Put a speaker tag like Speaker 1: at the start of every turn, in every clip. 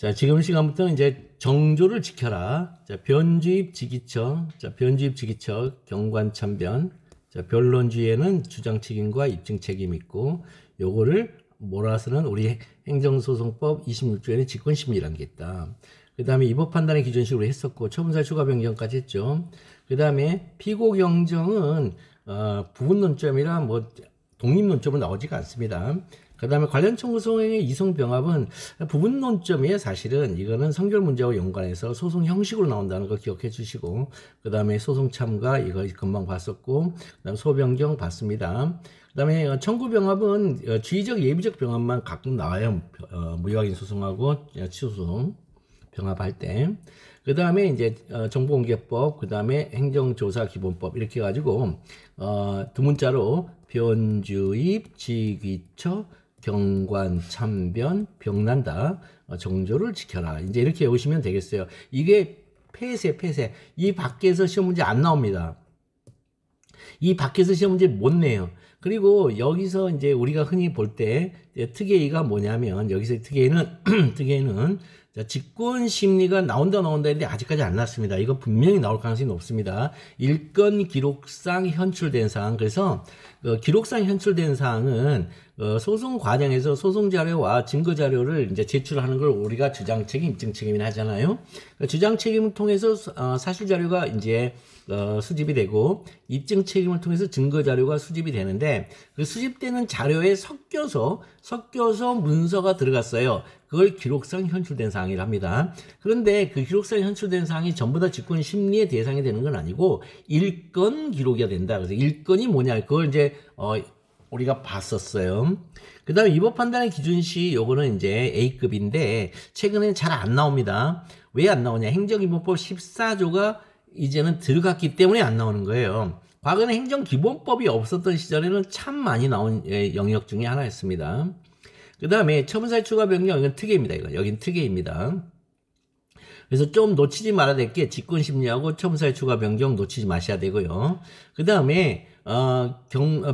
Speaker 1: 자, 지금 시간부터는 이제 정조를 지켜라. 자, 변주입 지기처. 자, 변주입 지기처 경관참변. 자, 변론주의에는 주장 책임과 입증 책임이 있고, 요거를 몰아서는 우리 행정소송법 26조에는 직권심리라는 게 있다. 그 다음에 입법 판단의 기준식으로 했었고, 처분사유 추가 변경까지 했죠. 그 다음에 피고 경정은 부분 논점이라 뭐 독립 논점은 나오지가 않습니다. 그 다음에 관련 청구 소송의 이성 병합은 부분 논점이에요. 사실은 이거는 선결 문제와 연관해서 소송 형식으로 나온다는 거 기억해 주시고, 그 다음에 소송 참가 이거 금방 봤었고, 그 다음 소변경 봤습니다. 그 다음에 청구 병합은 주의적 예비적 병합만 가끔 나와요. 무효확인 소송하고 취소소송 병합할 때. 그 다음에 이제 정보공개법, 그 다음에 행정조사기본법 이렇게 해가지고 두 문자로 변주입, 지귀처, 경관, 참변, 병난다, 정조를 지켜라. 이제 이렇게 외우시면 되겠어요. 이게 폐쇄. 이 밖에서 시험 문제 안 나옵니다. 이 밖에서 시험 문제 못 내요. 그리고 여기서 이제 우리가 흔히 볼 때 특이가 뭐냐면, 여기서 특이는 자, 직권 심리가 나온다 했는데 아직까지 안 났습니다. 이거 분명히 나올 가능성이 높습니다. 일건 기록상 현출된 사항. 그래서 기록상 현출된 사항은 소송 과정에서 소송 자료와 증거 자료를 이제 제출하는 걸 우리가 주장 책임, 입증 책임이라 하잖아요. 주장 책임을 통해서 사실 자료가 이제 수집이 되고, 입증 책임을 통해서 증거 자료가 수집이 되는데, 그 수집되는 자료에 섞여서 문서가 들어갔어요. 그걸 기록상 현출된 사항이라 합니다. 그런데 그 기록상 현출된 사항이 전부 다 직권 심리의 대상이 되는 건 아니고 일건 기록이 된다. 그래서 일건이 뭐냐, 그걸 이제 우리가 봤었어요. 그 다음에 입법 판단의 기준시, 요거는 이제 A급인데 최근에는 잘 안 나옵니다. 왜 안 나오냐? 행정기본법 14조가 이제는 들어갔기 때문에 안 나오는 거예요. 과거에는 행정기본법이 없었던 시절에는 참 많이 나온 영역 중에 하나였습니다. 그 다음에 처분사유 추가 변경, 이건 특혜입니다. 여긴 특혜입니다. 그래서 좀 놓치지 말아야 될 게 직권심리하고 처분사유 추가 변경 놓치지 마셔야 되고요. 그 다음에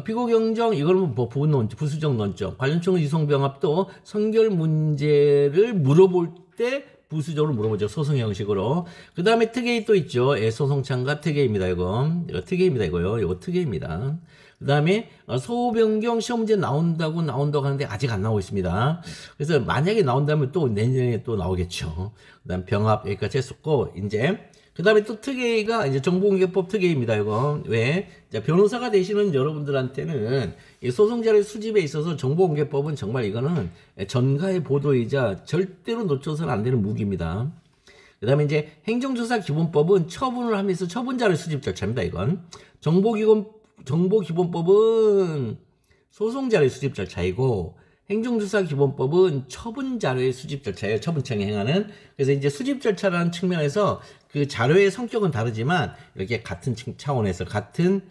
Speaker 1: 피고 경정, 이거는 뭐 부분 논점, 부수적 논점, 관련 청구 이성 병합도 선결 문제를 물어볼 때 부수적으로 물어보죠. 소송 형식으로. 그 다음에 특혜이 또 있죠. 소송 참가 특혜입니다. 이거 특혜입니다. 이거 특혜입니다. 그 다음에 소호 변경 시험 문제 나온다고 하는데 아직 안 나오고 있습니다. 그래서 만약에 나온다면 또 내년에 또 나오겠죠. 그 다음 병합 여기까지 했었고, 이제 그 다음에 또 특혜가 이제 정보공개법 특혜입니다. 이거 왜? 자, 변호사가 되시는 여러분들한테는 이 소송자료 수집에 있어서 정보공개법은 정말 이거는 전가의 보도이자 절대로 놓쳐서는 안 되는 무기입니다. 그 다음에 이제 행정조사기본법은 처분을 하면서 처분자료 수집 절차입니다. 이건 정보기본법은 소송자료 수집 절차이고, 행정조사기본법은 처분자료의 수집 절차예요. 처분청이 행하는. 그래서 이제 수집 절차라는 측면에서 그 자료의 성격은 다르지만 이렇게 같은 차원에서 같은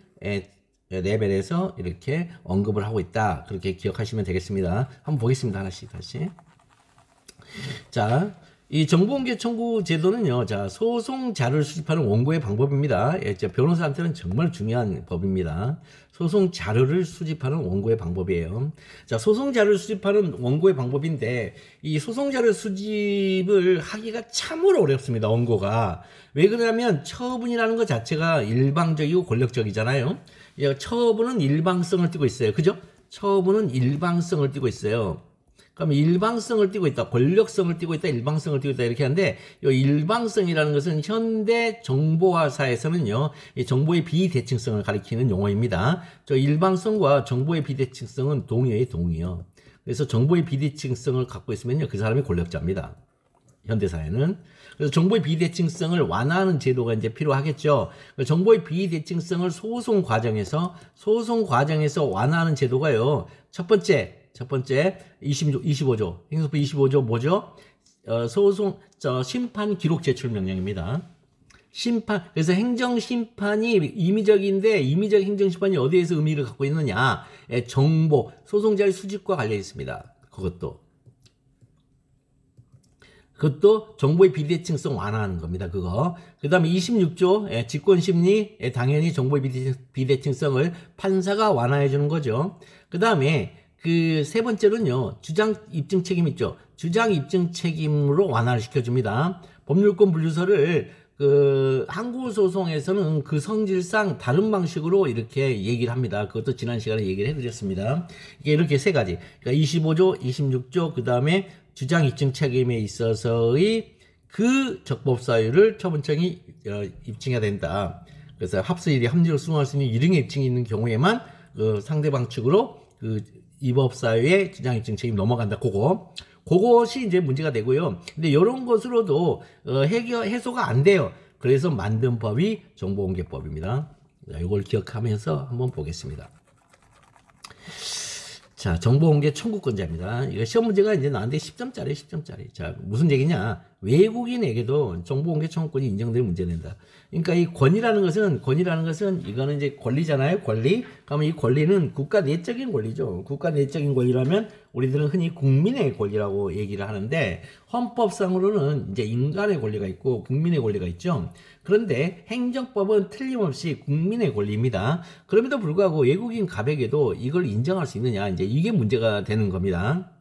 Speaker 1: 레벨에서 이렇게 언급을 하고 있다. 그렇게 기억하시면 되겠습니다. 한번 보겠습니다. 하나씩 다시. 자, 이 정보공개 청구 제도는요, 자, 소송 자료를 수집하는 원고의 방법입니다. 변호사한테는 정말 중요한 법입니다. 소송 자료를 수집하는 원고의 방법이에요. 자, 소송 자료를 수집하는 원고의 방법인데, 이 소송 자료 수집을 하기가 참으로 어렵습니다. 원고가. 왜 그러냐면 처분이라는 것 자체가 일방적이고 권력적이잖아요. 처분은 일방성을 띠고 있어요. 그죠? 처분은 일방성을 띠고 있어요. 그럼 일방성을 띠고 있다, 권력성을 띠고 있다, 일방성을 띠고 있다 이렇게 하는데, 이 일방성이라는 것은 현대 정보화사에서는요, 이 정보의 비대칭성을 가리키는 용어입니다. 저 일방성과 정보의 비대칭성은 동의요. 그래서 정보의 비대칭성을 갖고 있으면요, 그 사람이 권력자입니다. 현대사회는. 그래서 정보의 비대칭성을 완화하는 제도가 이제 필요하겠죠. 정보의 비대칭성을 소송 과정에서 완화하는 제도가요, 첫 번째 25조, 행정법 25조 뭐죠? 심판 기록 제출 명령입니다. 그래서 행정심판이 임의적인데, 임의적 행정심판이 어디에서 의미를 갖고 있느냐? 정보, 소송자의 수집과 관련이 있습니다. 그것도 정보의 비대칭성 완화하는 겁니다. 그거. 그 다음에 26조, 직권심리, 당연히 정보의 비대칭성을 판사가 완화해 주는 거죠. 그 다음에 그 세 번째는요, 주장 입증 책임 있죠. 주장 입증 책임으로 완화를 시켜줍니다. 법률권 분류서를 그 항고소송에서는 그 성질상 다른 방식으로 이렇게 얘기를 합니다. 그것도 지난 시간에 얘기를 해드렸습니다. 이게 이렇게 세 가지. 그러니까 25조, 26조, 그 다음에 주장 입증 책임에 있어서의 그 적법 사유를 처분청이 입증해야 된다. 그래서 합수일이 합리적으로 수긍할 수 있는 일응의 입증이 있는 경우에만 그 상대방 측으로 그 위법 사유의 주장 입증 책임 넘어간다. 그것이 이제 문제가 되고요. 근데 이런 것으로도 해소가 안 돼요. 그래서 만든 법이 정보공개법입니다. 자, 이걸 기억하면서 한번 보겠습니다. 자, 정보공개 청구권자입니다. 이거 시험 문제가 이제 나한테 10점짜리, 10점짜리. 자, 무슨 얘기냐? 외국인에게도 정보공개 청구권이 인정되는 문제된다. 그러니까 이 권위라는 것은 이거는 이제 권리잖아요. 권리. 그러면 이 권리는 국가 내적인 권리죠. 국가 내적인 권리라면 우리들은 흔히 국민의 권리라고 얘기를 하는데 헌법상으로는 이제 인간의 권리가 있고 국민의 권리가 있죠. 그런데 행정법은 틀림없이 국민의 권리입니다. 그럼에도 불구하고 외국인 갑에게도 이걸 인정할 수 있느냐, 이제 이게 문제가 되는 겁니다.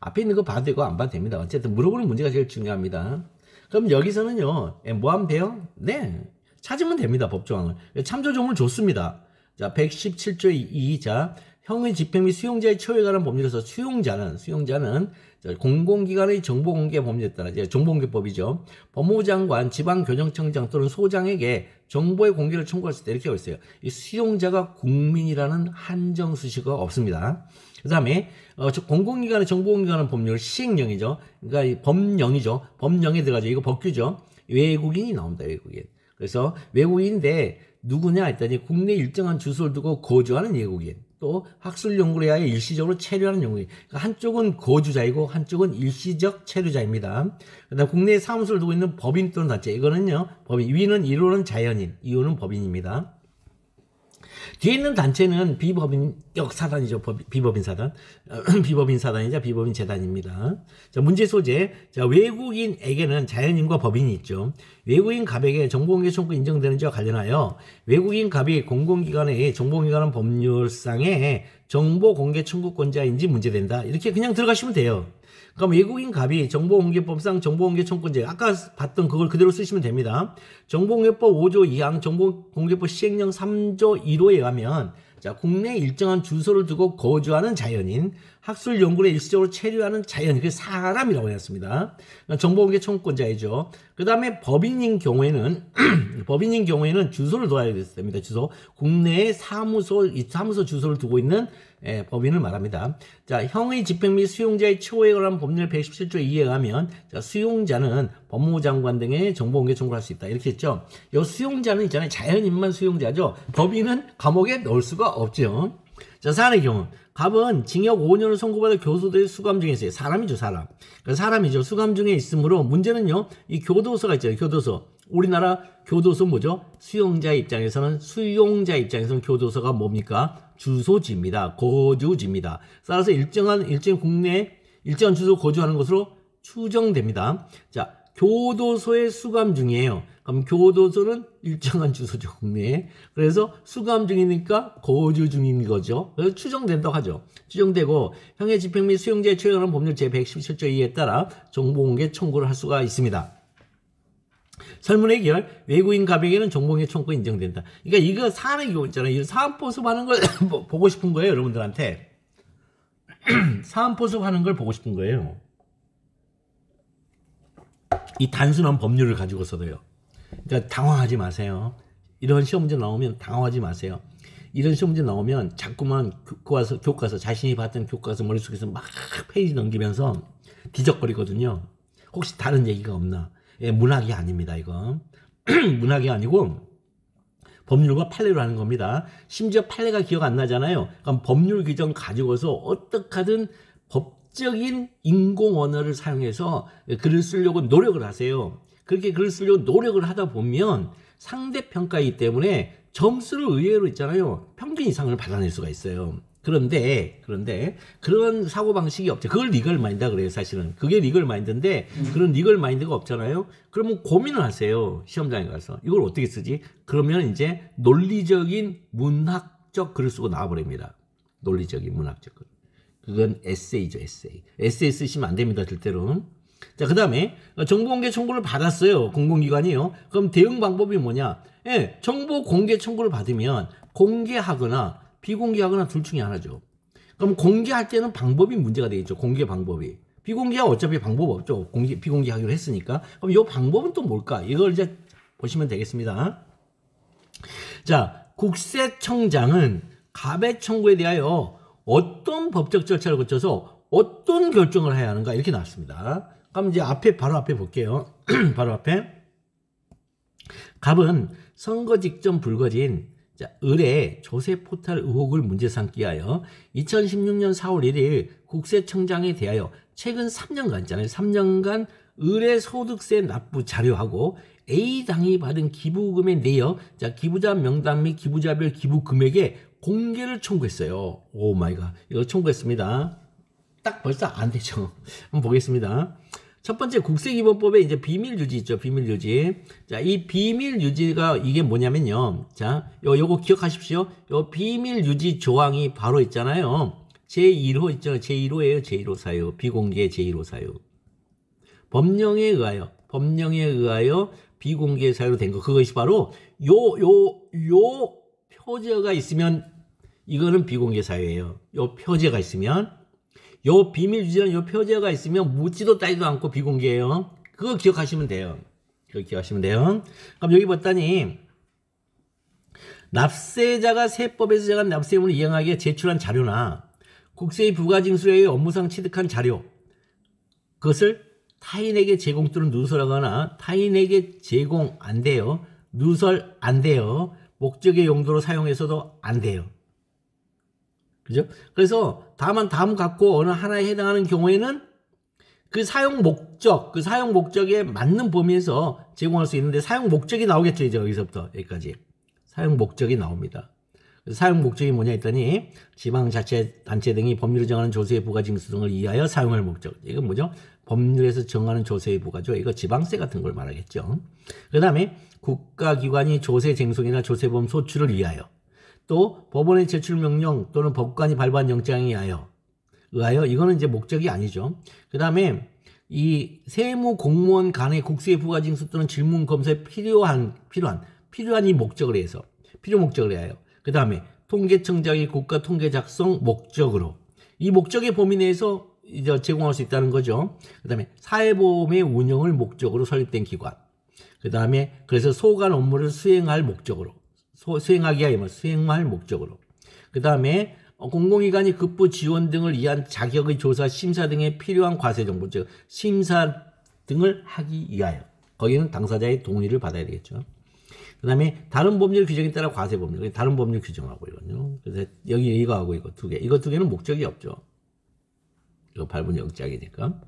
Speaker 1: 앞에 있는 거 봐도 되고 안 봐도 됩니다. 어쨌든 물어보는 문제가 제일 중요합니다. 그럼 여기서는요, 뭐 하면 돼요? 네, 찾으면 됩니다. 법조항을. 참조조문을 줬습니다. 자, 117조 2. 자, 형의 집행 및 수용자의 처우에 관한 법률에서 수용자는 공공기관의 정보공개 법률에 따라 정보공개법이죠. 법무부 장관, 지방교정청장 또는 소장에게 정보의 공개를 청구할 수 있다. 이렇게 되어 있어요. 이 수용자가 국민이라는 한정 수식어가 없습니다. 그 다음에 공공기관의 정보공개하는 법률 시행령이죠. 그러니까 이 법령이죠. 법령에 들어가죠. 이거 법규죠. 외국인이 나옵니다. 외국인. 그래서 외국인인데 누구냐 했더니 국내 일정한 주소를 두고 거주하는 외국인, 또 학술 연구를 위하여 일시적으로 체류하는 외국인. 그러니까 한쪽은 거주자이고 한쪽은 일시적 체류자입니다. 그다음 국내에 사무소를 두고 있는 법인 또는 단체. 이거는요, 법인. 위는 1호는 자연인, 2호는 법인입니다. 뒤에 있는 단체는 비법인격 사단이죠. 비법인 사단. 비법인 사단이자 비법인 재단입니다. 자, 문제 소재. 자, 외국인에게는 자연인과 법인이 있죠. 외국인 갑에게 정보공개 청구 인정되는 지와 관련하여 외국인 갑이 공공기관의 정보공개하는 법률상의 정보공개 청구권자인지 문제된다. 이렇게 그냥 들어가시면 돼요. 그럼 외국인 갑이 정보공개법상 정보공개 청구권자, 아까 봤던 그걸 그대로 쓰시면 됩니다. 정보공개법 5조 2항 정보공개법 시행령 3조 1호에 의하면 자, 국내 일정한 주소를 두고 거주하는 자연인, 학술 연구에 일시적으로 체류하는 자연인, 그 사람이라고 했습니다. 정보공개 청구권자이죠. 그 다음에 법인인 경우에는 주소를 둬야 됩니다. 주소. 국내에 사무소 주소를 두고 있는 법인을 말합니다. 자, 형의 집행 및 수용자의 처우에 관한 법률 117조 2에 의하면 자, 수용자는 법무부 장관 등의 정보공개 청구할 수 있다. 이렇게 했죠. 이 수용자는 있잖아요. 자연인만 수용자죠. 법인은 감옥에 넣을 수가 없죠. 자, 사안의 경우 갑은 징역 5년을 선고받아 교도소에 수감 중에 있어요. 사람이죠, 사람. 사람이죠. 수감 중에 있으므로 문제는요, 이 교도소가 있잖아요. 교도소. 우리나라 교도소 뭐죠? 수용자 입장에서는 교도소가 뭡니까? 주소지입니다. 거주지입니다. 따라서 일정한 국내에 일정한 주소 거주하는 것으로 추정됩니다. 자, 교도소에 수감 중이에요. 그럼 교도소는 일정한 주소죠, 국내에. 그래서 수감 중이니까 거주 중인 거죠. 그래서 추정된다고 하죠. 추정되고 형의 집행 및 수용자의 처우에 관한 법률 제117조 2에 따라 정보공개 청구를 할 수가 있습니다. 설문 해결, 외국인 갑에게는 정보공개 청구가 인정된다. 그러니까 이거 사안의 경우 있잖아요. 이 사안 포섭하는 걸 보고 싶은 거예요, 여러분들한테. 사안 포섭하는 걸 보고 싶은 거예요. 이 단순한 법률을 가지고서도요. 그러니까 당황하지 마세요. 이런 시험 문제 나오면 당황하지 마세요. 이런 시험 문제 나오면 자꾸만 교과서 자신이 봤던 교과서 머릿속에서 막 페이지 넘기면서 뒤적거리거든요. 혹시 다른 얘기가 없나? 예, 문학이 아닙니다, 이거. 문학이 아니고 법률과 판례로 하는 겁니다. 심지어 판례가 기억 안 나잖아요. 그럼 법률 규정 가지고서 어떻게 하든 법적인 인공 언어를 사용해서 글을 쓰려고 노력을 하세요. 그렇게 글을 쓰려고 노력을 하다 보면 상대평가이기 때문에 점수를 의외로 있잖아요. 평균 이상을 받아낼 수가 있어요. 그런데 그런 사고방식이 없죠. 그걸 리걸 마인드라 그래요, 사실은. 그게 리걸 마인드인데 그런 리걸 마인드가 없잖아요. 그러면 고민을 하세요. 시험장에 가서. 이걸 어떻게 쓰지? 그러면 이제 논리적인 문학적 글을 쓰고 나와버립니다. 논리적인 문학적 글. 그건 에세이죠, 에세이. 에세이 쓰시면 안 됩니다, 절대로. 자, 그 다음에 정보 공개 청구를 받았어요. 공공기관이요. 그럼 대응 방법이 뭐냐? 예, 정보 공개 청구를 받으면 공개하거나 비공개하거나 둘 중에 하나죠. 그럼 공개할 때는 방법이 문제가 되겠죠. 공개 방법이. 비공개は어차피 방법 없죠. 비공개하기로 했으니까. 그럼 이 방법은 또 뭘까? 이걸 이제 보시면 되겠습니다. 자, 국세청장은 가배 청구에 대하여 어떤 법적 절차를 거쳐서 어떤 결정을 해야 하는가 이렇게 나왔습니다. 그럼 이제 바로 앞에 볼게요. 바로 앞에. 갑은 선거 직전 불거진 의뢰 조세 포탈 의혹을 문제 삼기 위하여 2016년 4월 1일 국세청장에 대하여 최근 3년간 있잖아요. 3년간 의뢰 소득세 납부 자료하고 A당이 받은 기부금의 내역, 기부자 명단 및 기부자별 기부 금액의 공개를 청구했어요. 오 마이 갓. 이거 청구했습니다. 딱 벌써 안 되죠. 한번 보겠습니다. 첫 번째 국세기본법에 이제 비밀 유지 있죠. 비밀 유지. 자, 이 비밀 유지가 이게 뭐냐면요. 자, 요거 기억하십시오. 요 비밀 유지 조항이 바로 있잖아요. 제1호 있죠. 제1호예요. 제1호 사유. 비공개 제1호 사유. 법령에 의하여 비공개 사유로 된 거. 그것이 바로 요 표제가 있으면 이거는 비공개 사유예요. 요 표제가 있으면 요 비밀 유지라는 요 표제가 있으면 묻지도 따지도 않고 비공개예요. 그거 기억하시면 돼요. 그럼 여기 봤더니 납세자가 세법에서 정한 납세 의무를 이행하기 위해 제출한 자료나 국세의 부가징수에 의해 업무상 취득한 자료 그것을 타인에게 제공 또는 누설하거나 타인에게 제공 안 돼요. 누설 안 돼요. 목적의 용도로 사용해서도 안 돼요. 그죠? 그래서 다만 다음 갖고 어느 하나에 해당하는 경우에는 그 사용 목적에 맞는 범위에서 제공할 수 있는데 사용 목적이 나오겠죠. 이제 여기서부터 여기까지. 사용 목적이 나옵니다. 사용 목적이 뭐냐 했더니 지방자치단체 등이 법률을 정하는 조세의 부가징수 등을 이하여 사용할 목적. 이건 뭐죠? 법률에서 정하는 조세의 부가죠. 이거 지방세 같은 걸 말하겠죠. 그 다음에 국가기관이 조세 쟁송이나 조세범 소출을 위하여 또 법원의 제출 명령 또는 법관이 발부한 영장에 의하여 이거는 이제 목적이 아니죠. 그 다음에 이 세무 공무원 간의 국세 부가징수 또는 질문 검사에 필요한 이 목적을 해서 필요 목적을 위하여 그 다음에 통계청장이 국가 통계 작성 목적으로 이 목적의 범위 내에서 이제 제공할 수 있다는 거죠. 그 다음에 사회보험의 운영을 목적으로 설립된 기관. 그 다음에 그래서 소관 업무를 수행할 목적으로 수행할 목적으로. 그 다음에 공공기관이 급부 지원 등을 위한 자격의 조사, 심사 등에 필요한 과세정보, 즉 심사 등을 하기 위하여. 거기는 당사자의 동의를 받아야 되겠죠. 그 다음에 다른 법률 규정에 따라 과세법률, 다른 법률 규정하고 이거요. 그래서 여기 이거하고 이거 두 개. 이거 두 개는 목적이 없죠. 이거 밟은 영장이니까.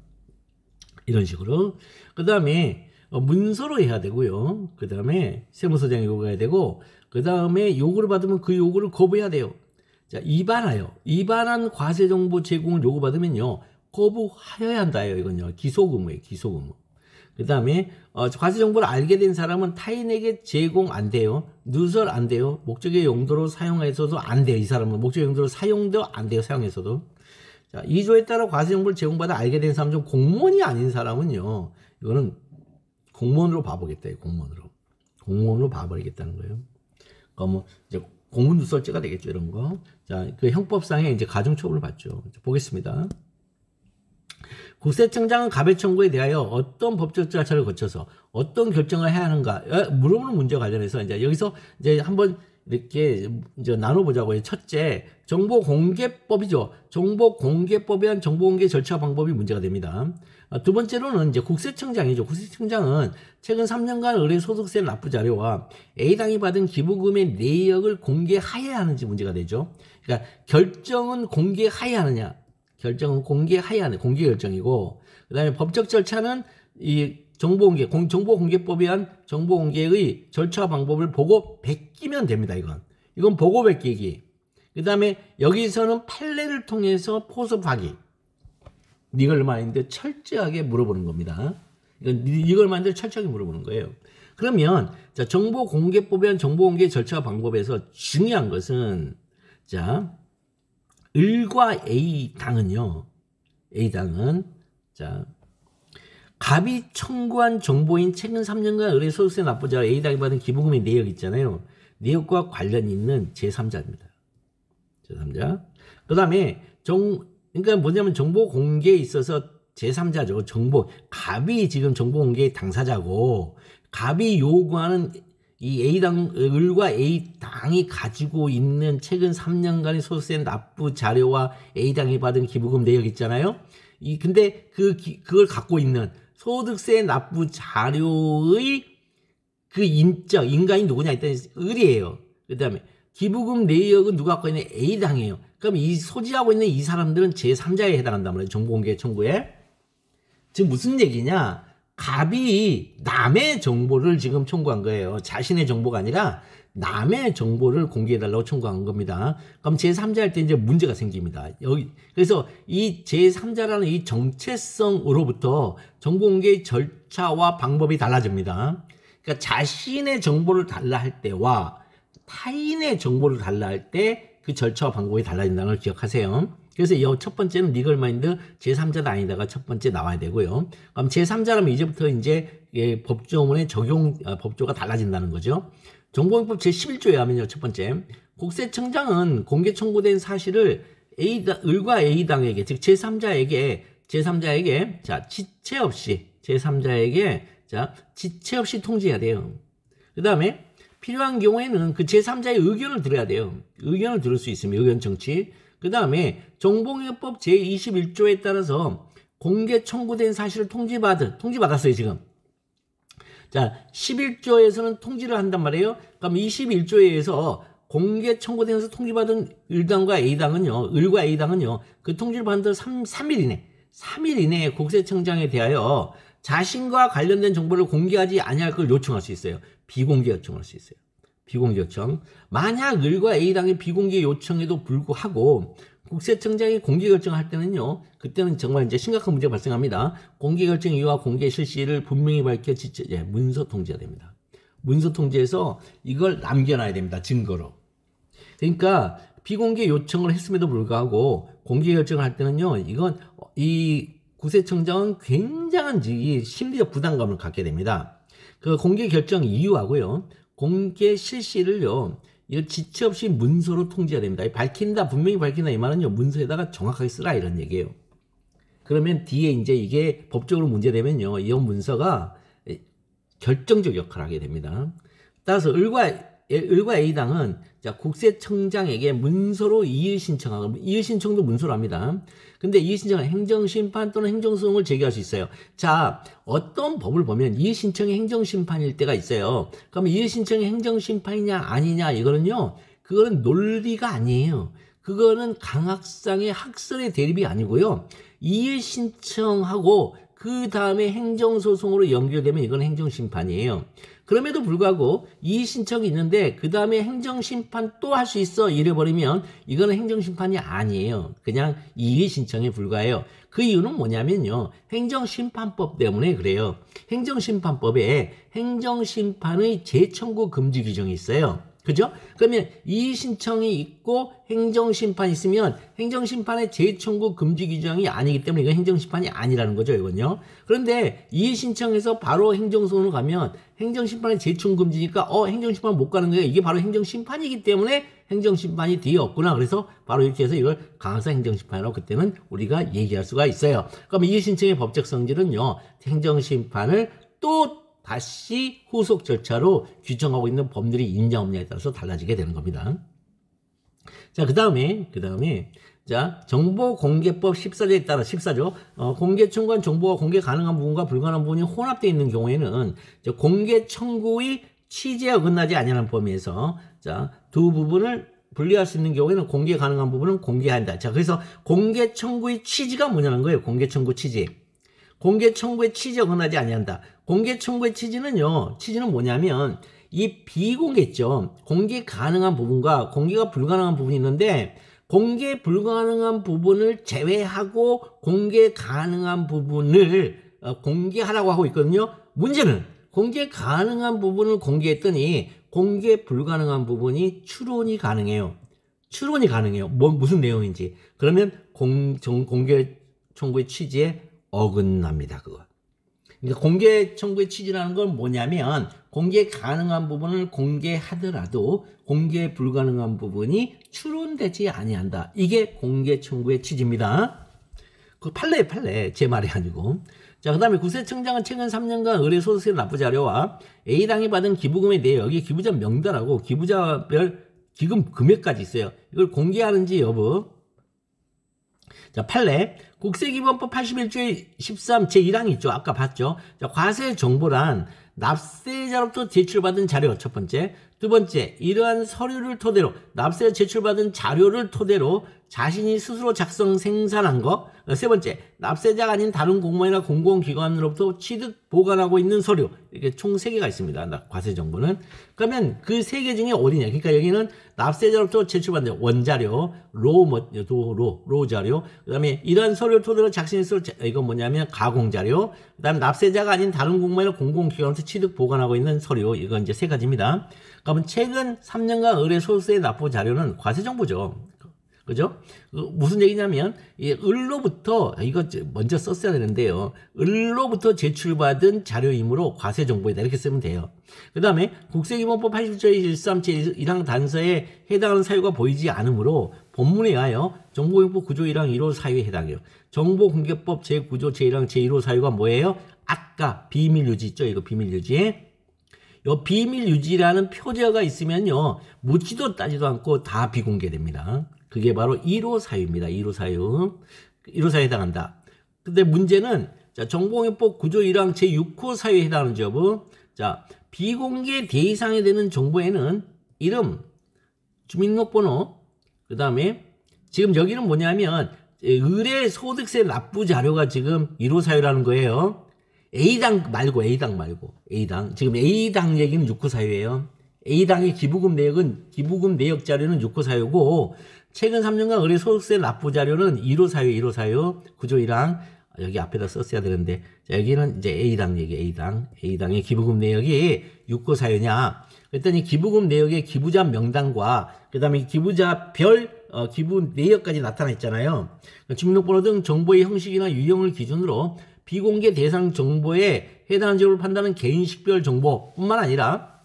Speaker 1: 이런 식으로. 그 다음에 문서로 해야 되고요. 그 다음에 세무서장이 요구해야 되고, 그 다음에 요구를 받으면 그 요구를 거부해야 돼요. 자, 위반한 과세정보 제공을 요구받으면요, 거부하여야 한다요. 이건요, 기소의무예요, 기소의무. 그 다음에 과세정보를 알게 된 사람은 타인에게 제공 안 돼요. 누설 안 돼요. 목적의 용도로 사용해서도 안 돼요. 이 사람은 목적의 용도로 사용도 안 돼요. 사용해서도. 자, 2조에 따라 과세정보를 제공받아 알게 된 사람 중 공무원이 아닌 사람은요, 이거는 공무원으로 봐보겠다. 공무원으로 봐버리겠다는 거예요. 뭐 이제 공문 누설죄가 되겠죠, 이런 거. 자, 그 형법상에 이제 가중처벌을 받죠. 보겠습니다. 국세청장은 가배 청구에 대하여 어떤 법적 절차를 거쳐서 어떤 결정을 해야 하는가 물어보는 문제와 관련해서 이제 여기서 이제 한번 이렇게 이제 나눠보자고요. 첫째, 정보공개법이죠. 정보공개법에 의한 정보공개 절차 방법이 문제가 됩니다. 두 번째로는 이제 국세청장이죠. 국세청장은 최근 3년간 의뢰 소득세 납부 자료와 A당이 받은 기부금의 내역을 공개하여야 하는지 문제가 되죠. 그러니까 결정은 공개하여야 하느냐. 결정은 공개하여야 하는 공개 결정이고, 그 다음에 법적 절차는 이 정보공개법에 의한 정보공개의 절차 방법을 보고 베끼면 됩니다. 이건 보고 베끼기. 그 다음에 여기서는 판례를 통해서 포섭하기. 이걸 말인데 철저하게 물어보는 겁니다. 이걸 말인데 철저하게 물어보는 거예요. 그러면 자, 정보공개법에 의한 정보공개 절차 방법에서 중요한 것은 자, 을과 A당은요. A당은 자 갑이 청구한 정보인 최근 3년간 을의 소득세 납부자 A당이 받은 기부금의 내역 있잖아요. 내역과 관련 있는 제3자입니다. 제3자. 그 다음에 그러니까 뭐냐면 정보 공개에 있어서 제3자죠. 갑이 지금 정보 공개의 당사자고, 갑이 요구하는 이 A당, 을과 A당이 가지고 있는 최근 3년간의 소득세 납부 자료와 A당이 받은 기부금 내역 있잖아요. 근데 그걸 갖고 있는 소득세 납부 자료의 그 인간이 누구냐 했더니 을이에요. 그 다음에 기부금 내역은 누가 갖고 있는 A당이에요. 그럼 이 소지하고 있는 이 사람들은 제3자에 해당한단 말이에요. 정보공개 청구에. 지금 무슨 얘기냐? 갑이 남의 정보를 지금 청구한 거예요. 자신의 정보가 아니라 남의 정보를 공개해달라고 청구한 겁니다. 그럼 제3자 할 때 이제 문제가 생깁니다. 그래서 이 제3자라는 이 정체성으로부터 정보공개의 절차와 방법이 달라집니다. 그러니까 자신의 정보를 달라 할 때와 타인의 정보를 달라 할 때 그 절차와 방법이 달라진다는 걸 기억하세요. 그래서 이 첫 번째는 리걸 마인드 제3자도 아니다가 첫 번째 나와야 되고요. 그럼 제3자라면 이제부터 이제 법조문의 법조가 달라진다는 거죠. 정보공개법 제11조에 하면요. 첫 번째, 국세청장은 공개 청구된 사실을 을과 A당에게, 즉 제3자에게 자, 지체 없이 통지해야 돼요. 그 다음에 필요한 경우에는 그 제3자의 의견을 들어야 돼요. 의견을 들을 수 있으면 의견 정치. 그 다음에 정보공개법 제21조에 따라서 공개 청구된 사실을 통지받았어요, 지금. 자, 11조에서는 통지를 한단 말이에요. 그럼 21조에서 공개 청구되면서 통지받은 을과 A당은요, 그 통지를 받은 3일 이내에 국세청장에 대하여 자신과 관련된 정보를 공개하지 아니할 걸 요청할 수 있어요. 비공개 요청할 수 있어요. 비공개 요청. 만약 을과 A당의 비공개 요청에도 불구하고 국세청장이 공개 결정할 때는요, 그때는 정말 이제 심각한 문제가 발생합니다. 공개 결정 이유와 공개 실시를 분명히 밝혀 문서 통지해야 됩니다. 문서 통지해서 이걸 남겨놔야 됩니다. 증거로. 그러니까 비공개 요청을 했음에도 불구하고 공개 결정을 할 때는요, 이 국세청장은 굉장한 이 심리적 부담감을 갖게 됩니다. 그 공개 결정 이유하고요, 공개 실시를요, 이거 지체 없이 문서로 통지해야 됩니다. 분명히 밝힌다 이 말은요, 문서에다가 정확하게 쓰라 이런 얘기예요. 그러면 뒤에 이제 이게 법적으로 문제되면요, 이 문서가 결정적 역할을 하게 됩니다. 따라서 을과 A당은 자, 국세청장에게 문서로 이의 신청하고, 이의 신청도 문서로 합니다. 근데 이의 신청은 행정심판 또는 행정소송을 제기할 수 있어요. 자, 어떤 법을 보면 이의 신청이 행정심판일 때가 있어요. 그럼 이의 신청이 행정심판이냐 아니냐 이거는요, 그거는 논리가 아니에요. 그거는 강학상의 학설의 대립이 아니고요. 이의 신청하고 그 다음에 행정소송으로 연결되면 이건 행정심판이에요. 그럼에도 불구하고 이의 신청이 있는데 그 다음에 행정심판 또 할 수 있어 이래버리면 이거는 행정심판이 아니에요. 그냥 이의 신청에 불과해요. 그 이유는 뭐냐면요, 행정심판법 때문에 그래요. 행정심판법에 행정심판의 재청구 금지 규정이 있어요. 그죠? 그러면 이의 신청이 있고 행정심판이 있으면 행정심판의 재청구 금지 규정이 아니기 때문에 이건 행정심판이 아니라는 거죠, 이건요. 그런데 이의 신청에서 바로 행정소송으로 가면 행정심판의 재청구 금지니까 행정심판 못 가는 거예요. 이게 바로 행정심판이기 때문에 행정심판이 뒤에 없구나. 그래서 바로 이렇게 해서 이걸 강학상 행정심판이라고 그때는 우리가 얘기할 수가 있어요. 그럼 이의 신청의 법적 성질은요, 행정심판을 또 다시 후속 절차로 규정하고 있는 법률이 있냐 없냐에 따라서 달라지게 되는 겁니다. 자, 그 다음에 자, 정보공개법 14조에 따라 14조 공개 청구한 정보가 공개 가능한 부분과 불가능한 부분이 혼합되어 있는 경우에는 공개 청구의 취지에 어긋나지 아니하는 범위에서 자, 두 부분을 분리할 수 있는 경우에는 공개 가능한 부분은 공개한다. 자, 그래서 공개 청구의 취지가 뭐냐는 거예요. 공개 청구 취지. 공개 청구의 취지에 어긋나지 아니한다. 공개 청구의 취지는 뭐냐면 이 비공개죠. 공개 가능한 부분과 공개가 불가능한 부분이 있는데 공개 불가능한 부분을 제외하고 공개 가능한 부분을 공개하라고 하고 있거든요. 문제는 공개 가능한 부분을 공개했더니 공개 불가능한 부분이 추론이 가능해요. 추론이 가능해요. 무슨 내용인지. 그러면 공개 청구의 취지에 어긋납니다. 그거. 그러니까 공개 청구의 취지라는 건 뭐냐면 공개 가능한 부분을 공개하더라도 공개 불가능한 부분이 추론되지 아니한다. 이게 공개 청구의 취지입니다. 그 판례 제 말이 아니고. 자, 그 다음에 국세청장은 최근 3년간 의뢰소득세 납부 자료와 A당이 받은 기부금의 내역, 여기 기부자 명단하고 기부자별 기금 금액까지 있어요. 이걸 공개하는지 여부. 자, 판례. 국세기본법 81조의 13 제1항이 있죠. 아까 봤죠. 자, 과세 정보란 납세자로부터 제출받은 자료 첫 번째. 두 번째, 이러한 서류를 토대로 납세자 제출받은 자료를 토대로 자신이 스스로 작성 생산한 거. 세 번째, 납세자가 아닌 다른 공무원이나 공공기관으로부터 취득 보관하고 있는 서류. 이렇게 총 3개가 있습니다. 과세 정보는. 그러면 그 3개 중에 어디냐? 그러니까 여기는 납세자로부터 제출받은 원자료, 로 자료. 그다음에 이러한 서류를 토대로 자신이 스스로 이건 뭐냐면 가공 자료. 그다음에 납세자가 아닌 다른 공무원이나 공공기관으로부터 취득 보관하고 있는 서류. 이건 이제 3가지입니다. 그러면 최근 3년간 의뢰소득세 납부 자료는 과세 정보죠. 그죠? 무슨 얘기냐면, 을로부터, 이거 먼저 썼어야 되는데요. 을로부터 제출받은 자료이므로 과세 정보이다. 이렇게 쓰면 돼요. 그 다음에 국세기본법 80조의 13 제1항 단서에 해당하는 사유가 보이지 않으므로 본문에 의하여 정보용법 9조 1항 1호 사유에 해당해요. 정보공개법 제9조 제1항 제1호 사유가 뭐예요? 아까 비밀유지 있죠? 이거 비밀유지. 요 비밀유지라는 표제어가 있으면요. 묻지도 따지도 않고 다 비공개됩니다. 그게 바로 1호 사유입니다. 1호 사유. 1호 사유에 해당한다. 근데 문제는, 자, 정보공개법 9조 1항 제6호 사유에 해당하는 여부. 자, 비공개 대상이 되는 정보에는 이름, 주민등록번호, 그 다음에 지금 여기는 뭐냐면, 의뢰 소득세 납부 자료가 지금 1호 사유라는 거예요. A당 말고. A당. 지금 A당 얘기는 6호 사유예요. A당의 기부금 내역 자료는 6호 사유고, 최근 3년간 의뢰 소득세 납부 자료는 1호 사유, 9조 1항. 여기 앞에다 썼어야 되는데, 자, 여기는 이제 A당 얘기, A당의 기부금 내역이 6호 사유냐. 그랬더니 기부금 내역의 기부자 명단과, 그 다음에 기부자별, 기부 내역까지 나타나 있잖아요. 주민등록번호 등 정보의 형식이나 유형을 기준으로 비공개 대상 정보에 해당하는 점을 판단하는 개인식별 정보뿐만 아니라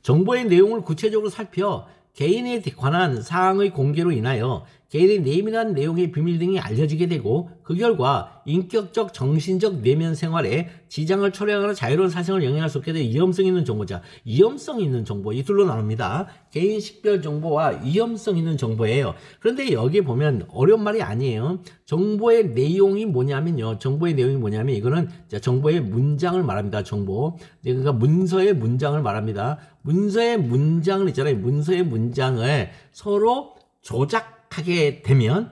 Speaker 1: 정보의 내용을 구체적으로 살펴 개인에 관한 사항의 공개로 인하여 개인의 내밀한 내용의 비밀 등이 알려지게 되고 그 결과 인격적, 정신적 내면 생활에 지장을 초래하거나 자유로운 사생활을 영향할 수 없게 될 위험성 있는 정보자. 위험성 있는 정보, 이 둘로 나눕니다. 개인 식별 정보와 위험성 있는 정보예요. 그런데 여기에 보면 어려운 말이 아니에요. 정보의 내용이 뭐냐면요. 이거는 정보의 문장을 말합니다. 정보. 그러니까 문서의 문장을 말합니다. 문서의 문장을 있잖아요. 문서의 문장을 서로 조작하게 되면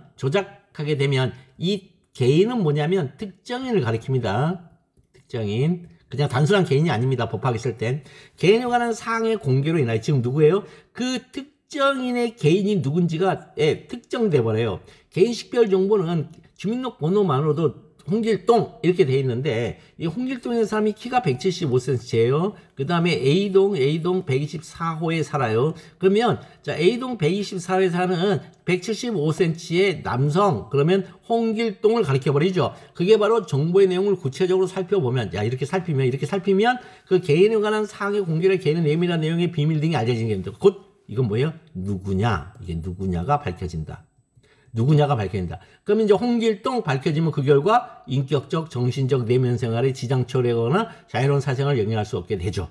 Speaker 1: 이 개인은 뭐냐면 특정인을 가리킵니다. 특정인. 그냥 단순한 개인이 아닙니다. 법학에 쓸 땐. 개인에 관한 사항의 공개로 인하여 지금 누구예요? 그 특정인의 개인이 누군지가 특정돼 버려요. 개인 식별 정보는 주민등록번호만으로도 홍길동 이렇게 돼 있는데 이 홍길동이라는 사람이 키가 175cm예요. 그 다음에 A동 124호에 살아요. 그러면 자 A동 124호에 사는 175cm의 남성, 그러면 홍길동을 가리켜 버리죠. 그게 바로 정보의 내용을 구체적으로 살펴보면, 이렇게 살피면 그 개인에 관한 사항의 공개를 개인의 내밀한 내용의 비밀 등이 알려지는 게 됩니다. 곧 이건 뭐예요? 이게 누구냐가 밝혀진다. 그러면 이제 홍길동 밝혀지면 그 결과 인격적, 정신적 내면 생활에 지장 초래하거나 자유로운 사생활을 영향할 수 없게 되죠.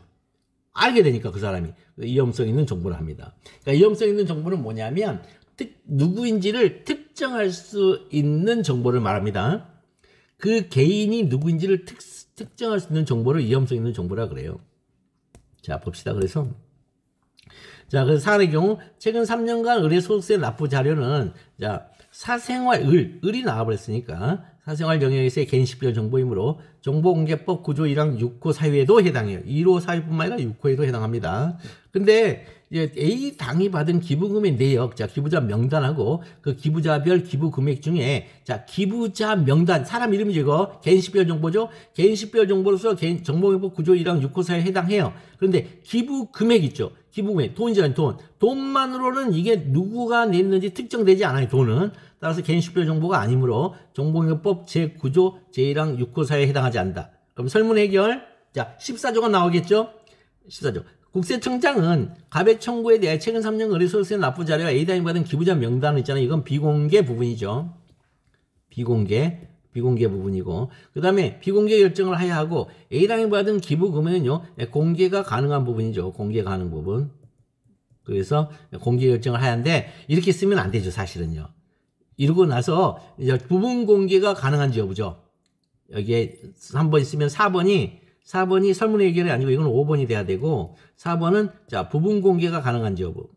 Speaker 1: 알게 되니까 그 사람이 위험성 있는 정보를 합니다. 그러니까 위험성 있는 정보는 뭐냐면 누구인지를 특정할 수 있는 정보를 말합니다. 그 개인이 누구인지를 특정할 수 있는 정보를 위험성 있는 정보라 그래요. 자, 봅시다. 그래서 사안의 경우 최근 3년간 의뢰소득세 납부 자료는 사생활 을이 나와버렸으니까 사생활 영역에서의 개인식별 정보이므로 정보공개법 9조 1항 6호 사유에도 해당해요. 1호 사유뿐만 아니라 6호에도 해당합니다. 근데 이제 A당이 받은 기부금의 내역, 기부자 명단하고 그 기부자별 기부 금액 중에 기부자 명단, 사람 이름이죠. 이거 개인식별 정보죠. 개인식별 정보로서 정보공개법 9조 1항 6호 사유에 해당해요. 그런데 기부 금액 있죠. 기부금액, 돈이잖아요, 돈. 돈만으로는 이게 누구가 냈는지 특정되지 않아요, 돈은. 따라서 개인 식별 정보가 아니므로 정보공개법 제9조 제1항 6호 사유에 해당하지 않는다. 그럼 설문 해결. 자, 14조가 나오겠죠? 14조. 국세청장은 가백 청구에 대해 최근 3년 의뢰소득세 납부 자료와 A당이 받은 기부자 명단은 있잖아요. 이건 비공개 부분이죠. 비공개 부분이고, 그 다음에 비공개 결정을 해야 하고, A당이 받은 기부 금액은요, 공개가 가능한 부분이죠. 공개 가능 부분. 그래서 공개 결정을 해야 하는데, 이렇게 쓰면 안 되죠, 사실은요. 이러고 나서, 이제 부분 공개가 가능한지 여부죠. 여기에 3번 있으면 4번이 설문 해결이 아니고, 이건 5번이 돼야 되고, 4번은, 자, 부분 공개가 가능한지 여부.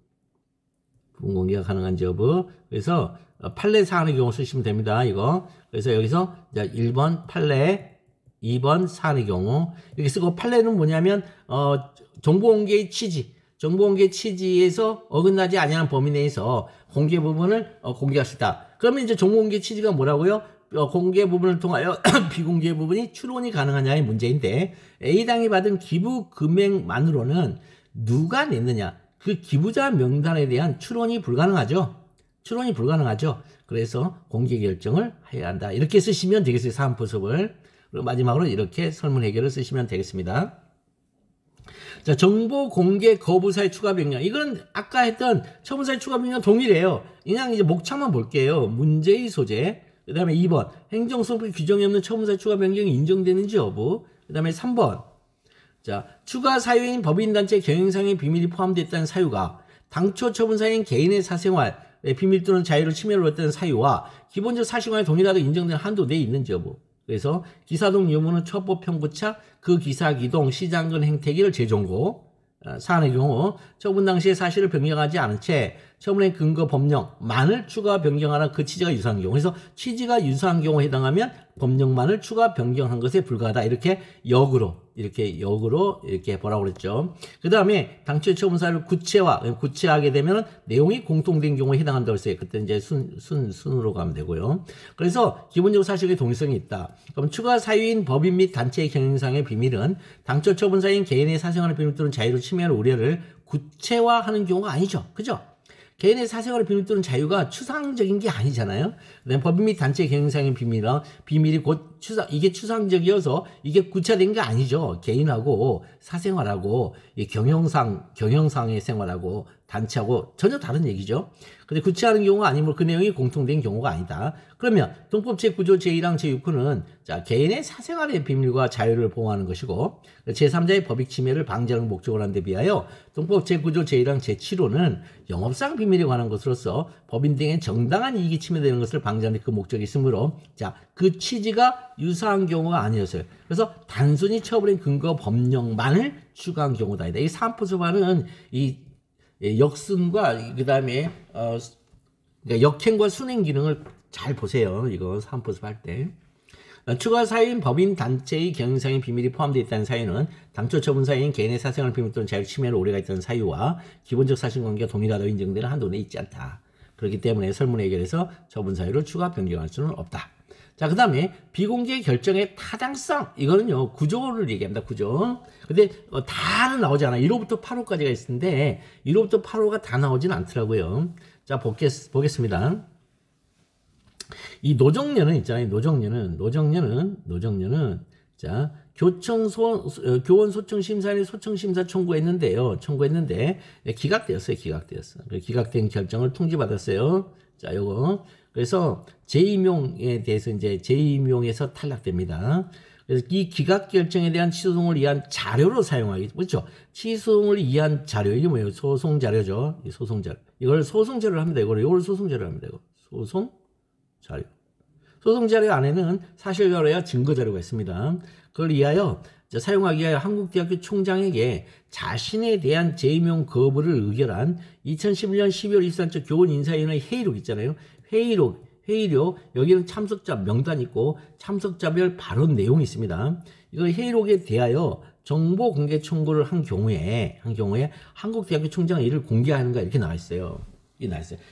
Speaker 1: 부분 공개가 가능한지 여부. 그래서, 판례 사안의 경우 쓰시면 됩니다, 이거. 그래서 여기서, 자, 1번 판례, 2번 사안의 경우. 이렇게 쓰고, 판례는 뭐냐면, 정보공개의 취지에서 어긋나지 아니하는 범위 내에서 공개 부분을 공개할 수 있다. 그러면 이제 정보공개 취지가 뭐라고요? 공개 부분을 통하여 비공개 부분이 추론이 가능하냐의 문제인데, A당이 받은 기부 금액만으로는 누가 냈느냐, 그 기부자 명단에 대한 추론이 불가능하죠. 그래서 공개 결정을 해야 한다. 이렇게 쓰시면 되겠어요, 사안포섭을. 그리고 마지막으로 이렇게 설문 해결을 쓰시면 되겠습니다. 자, 정보 공개 거부 사유 추가 변경. 이건 아까 했던 처분 사유 추가 변경 동일해요. 그냥 이제 목차만 볼게요. 문제의 소재. 그 다음에 2번, 행정소급 규정이 없는 처분사유 추가 변경이 인정되는지 여부. 그 다음에 3번, 자, 추가 사유인 법인단체 경영상의 비밀이 포함됐다는 사유가 당초 처분사유인 개인의 사생활의 비밀 또는 자유를 침해를 했다는 사유와 기본적 사실관에 동일하게 인정되는 한도 내에 있는지 여부. 그래서 기사동 유무는 처법 평구차 그 기사 기동 시장근 행태기를 재종고, 사안의 경우 처분 당시의 사실을 변경하지 않은 채 처분의 근거 법령만을 추가 변경하는 그 취지가 유사한 경우, 그래서 취지가 유사한 경우에 해당하면 법령만을 추가 변경한 것에 불과하다. 이렇게 역으로 이렇게 뭐라고 그랬죠. 그 다음에 당초의 처분사를 구체화하게 되면 내용이 공통된 경우에 해당한다고 했어요. 그때 이제 순으로 가면 되고요. 그래서 기본적으로 사실의 동일성이 있다. 그럼 추가 사유인 법인 및 단체의 경영상의 비밀은 당초 처분사인 개인의 사생활의 비밀 또는 자유를 침해할 우려를 구체화하는 경우가 아니죠. 그죠? 개인의 사생활의 비밀 또는 자유가 추상적인 게 아니잖아요. 그다음에 법인 및 단체 경영상의 비밀이 곧 이게 추상적이어서 이게 구체화된 게 아니죠. 개인하고 사생활하고 이 경영상의 생활하고 단체하고 전혀 다른 얘기죠. 근데 구체화하는 경우가 아니면 그 내용이 공통된 경우가 아니다. 그러면 동법 제9조 제1항 제6호는 자, 개인의 사생활의 비밀과 자유를 보호하는 것이고 제3자의 법익 침해를 방지하는 목적을 한 데 비하여 동법 제9조 제1항 제7호는 영업상 비밀에 관한 것으로서 법인 등의 정당한 이익이 침해되는 것을 방지하는 그 목적이 있으므로 자, 그 취지가 유사한 경우가 아니었어요. 그래서 단순히 처벌의 근거 법령만을 추가한 경우다. 이 사안포섭안은 이 역순과 그 다음에 역행과 순행 기능을 잘 보세요. 이거 사안포섭 할 때. 추가 사유인 법인 단체의 경영상의 비밀이 포함되어 있다는 사유는 당초 처분 사유인 개인의 사생활 비밀 또는 자유 침해를 우려가 있다는 사유와 기본적 사실관계가 동일하다고 인정되는 한도 내에 있지 않다. 그렇기 때문에 설문 해결에서 처분 사유를 추가 변경할 수는 없다. 자, 그 다음에 비공개 결정의 타당성. 이거는요, 구조를 얘기합니다. 구조. 근데 다는 나오지 않아요. 1호부터 8호까지가 있는데 1호부터 8호가 다 나오지는 않더라고요. 자, 보겠습니다. 이 노정련은 있잖아요. 노정련은 자, 교원 소청 심사인의 소청 심사 청구했는데 기각되었어요. 기각된 결정을 통지받았어요. 자, 요거. 그래서 재임용에 대해서 이제 재임용에서 탈락됩니다. 그래서 이 기각 결정에 대한 취소송을 위한 자료로 사용하기, 그렇죠? 취소송을 위한 자료, 이게 뭐예요? 소송 자료죠. 이 소송 자료. 이걸 소송 자료를 합니다. 이걸 소송 자료를 합니다. 소송 자료. 소송 자료 안에는 사실 자료와 증거 자료가 있습니다. 그걸 위하여 사용하기 위하여 한국대학교 총장에게 자신에 대한 재임용 거부를 의결한 2011년 12월 23일 교원 인사위원회 회의록 있잖아요. 회의록 여기는 참석자 명단 있고 참석자별 발언 내용이 있습니다. 이거 회의록에 대하여 정보 공개 청구를 한 경우에 한국대학교 총장은 이를 공개하는가 이렇게 나와 있어요.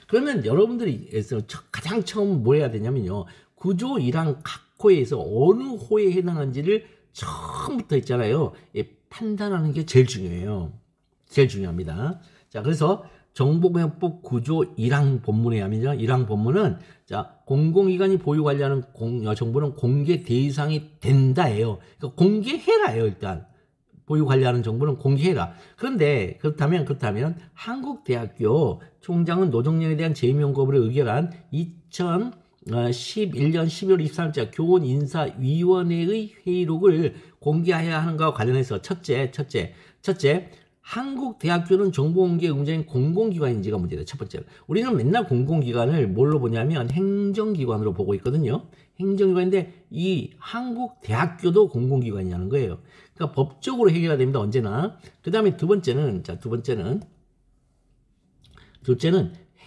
Speaker 1: 그러면 여러분들이 가장 처음 뭐 해야 되냐면요. 구조 1항 각 호에서 어느 호에 해당한지를 처음부터 있잖아요. 판단하는 게 제일 중요해요. 제일 중요합니다. 자, 그래서 정보공개법 구조 1항 본문에 하면요. 1항 본문은 자, 공공기관이 보유 관리하는 정보는 공개 대상이 된다예요. 그러니까 공개해라예요, 일단. 보유 관리하는 정보는 공개해라. 그런데 그렇다면 한국대학교 총장은 노동령에 대한 재임 요구를 의결한 2011년 12월 23일자 교원 인사위원회의 회의록을 공개해야 하는 것과 관련해서 첫째, 한국대학교는 정보공개 의무자인 공공기관인지가 문제다. 첫 번째. 우리는 맨날 공공기관을 뭘로 보냐면 행정기관으로 보고 있거든요. 행정기관인데 이 한국대학교도 공공기관이라는 거예요. 그러니까 법적으로 해결해야 됩니다. 언제나. 그 다음에 둘째는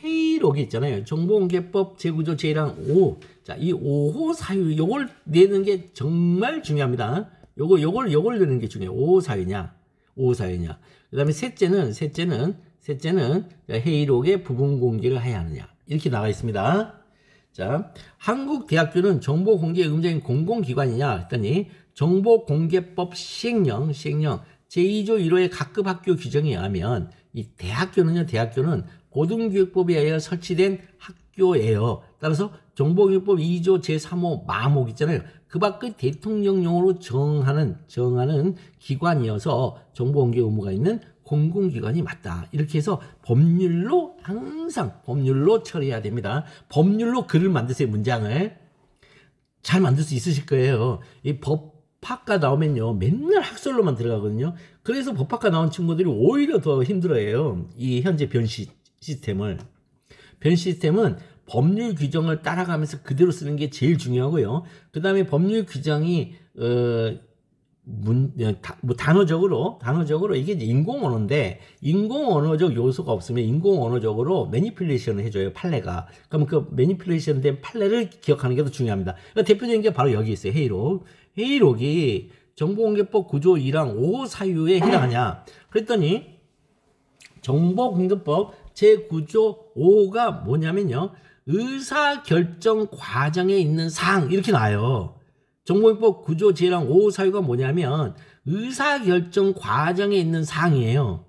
Speaker 1: 회의록이 있잖아요. 정보공개법 제9조 제1항 5. 자, 이 5호 사유, 요걸 내는 게 정말 중요합니다. 요걸 내는 게 중요해요. 5호 사유냐. 그 다음에 셋째는 회의록의 부분 공개를 해야 하느냐. 이렇게 나와 있습니다. 자, 한국대학교는 정보공개 의무자인 공공기관이냐 했더니 정보공개법 시행령 제2조 1호의 각급 학교 규정에 의하면 이 대학교는 고등교육법에 의해 설치된 학교예요. 따라서 정보공개법 2조 제3호 마목 있잖아요. 그 밖의 대통령령으로 정하는 기관이어서 정보공개 의무가 있는 공공기관이 맞다. 이렇게 해서 항상 법률로 처리해야 됩니다. 법률로 글을 만드세요. 문장을 잘 만들 수 있으실 거예요. 이 법학과 나오면요 맨날 학설로만 들어가거든요. 그래서 법학과 나온 친구들이 오히려 더 힘들어해요. 이 현재 변 시스템은 법률 규정을 따라가면서 그대로 쓰는 게 제일 중요하고요. 그 다음에 법률 규정이 단어적으로 이게 이제 인공언어인데 인공언어적 요소가 없으면 인공언어적으로 매니플레이션을 해줘요. 판례가. 그럼 그 매니플레이션 된 판례를 기억하는 게 더 중요합니다. 그러니까 대표적인 게 바로 여기 있어요. 회의록이 정보공개법 9조 1항 5호 사유에 해당하냐 그랬더니 정보공개법 제9조 5호가 뭐냐면요. 의사결정 과정에 있는 사항 이렇게 나와요. 정보공개법 9조 제1항 5호 사유가 뭐냐면 의사결정 과정에 있는 사항이에요.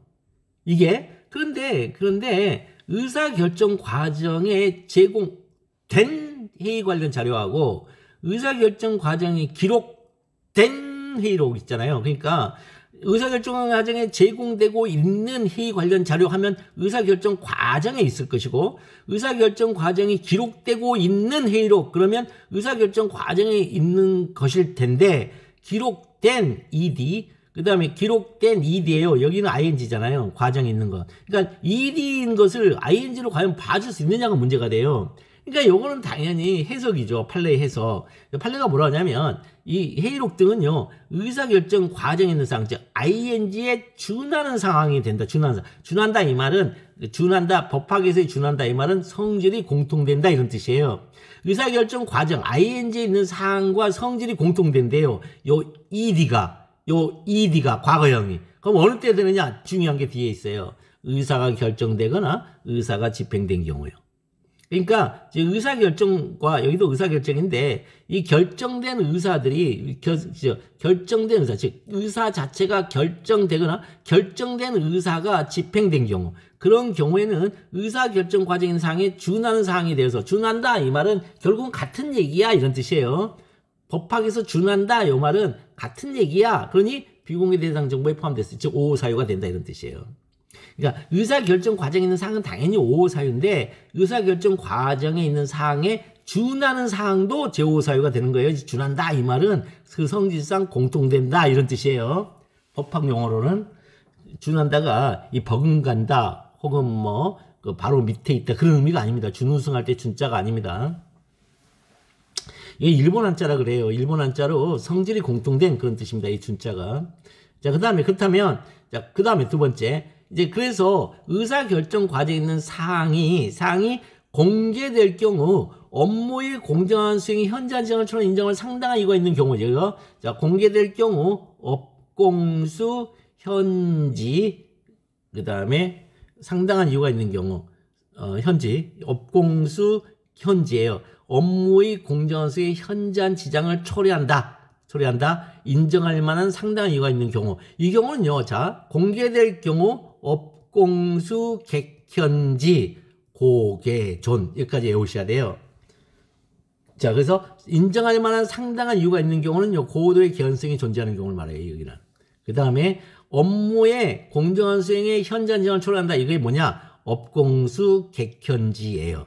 Speaker 1: 이게 그런데 의사결정 과정에 제공된 회의 관련 자료하고 의사결정 과정이 기록된 회의록 있잖아요. 그러니까 의사결정 과정에 제공되고 있는 회의 관련 자료 하면 의사결정 과정에 있을 것이고 의사결정 과정이 기록되고 있는 회의록 그러면 의사결정 과정에 있는 것일 텐데 기록된 ED 그 다음에 기록된 ED예요. 여기는 ING잖아요. 과정에 있는 것. 그러니까 ED인 것을 ING로 과연 봐줄 수 있느냐가 문제가 돼요. 그러니까 요거는 당연히 해석이죠. 판례의 해석. 판례가 뭐라 하냐면 이 회의록 등은요. 의사결정 과정에 있는 사항, 즉 ING에 준하는 상황이 된다. 준한다 이 말은 법학에서의 준한다 이 말은 성질이 공통된다 이런 뜻이에요. 의사결정 과정 ING에 있는 사항과 성질이 공통된대요. 요 ED가 과거형이. 그럼 어느 때 되느냐? 중요한 게 뒤에 있어요. 의사가 결정되거나 의사가 집행된 경우요. 그러니까 의사결정과 여기도 의사결정인데 이 결정된 의사들이 결정된 의사 즉 의사 자체가 결정되거나 결정된 의사가 집행된 경우 그런 경우에는 의사결정 과정인 사항에 준하는 사항에 대해서 준한다 이 말은 결국은 같은 얘기야 이런 뜻이에요. 법학에서 준한다 이 말은 같은 얘기야. 그러니 비공개 대상 정보에 포함됐을 즉 5호 사유가 된다 이런 뜻이에요. 그러니까 의사결정 과정에 있는 사항은 당연히 5호 사유인데 의사결정 과정에 있는 사항에 준하는 사항도 제5호 사유가 되는 거예요. 준한다 이 말은 그 성질상 공통된다 이런 뜻이에요. 법학 용어로는 준한다가 이 버금간다 혹은 뭐 그 바로 밑에 있다 그런 의미가 아닙니다. 준우승할 때 준자가 아닙니다. 이게 일본 한자라 그래요. 일본 한자로 성질이 공통된 그런 뜻입니다. 이 준자가. 자, 그렇다면 그 다음에 두 번째. 이제 그래서 의사결정 과정에 있는 사항이 공개될 경우 업무의 공정한 수행이 현저한 지장을 인정할 상당한 이유가 있는 경우죠. 자, 공개될 경우 업공수 현지 그 다음에 상당한 이유가 있는 경우 업공수 현지예요. 업무의 공정한 수행에 현저한 지장을 초래한다. 인정할 만한 상당한 이유가 있는 경우 이 경우는요. 자 공개될 경우 업공수 객현지 고개존 여기까지 외우셔야 돼요. 자, 그래서 인정할 만한 상당한 이유가 있는 경우는 고도의 개연성이 존재하는 경우를 말해요, 여기는. 그 다음에 업무의 공정한 수행에 현장 지장을 초래한다. 이게 뭐냐? 업공수 객현지예요.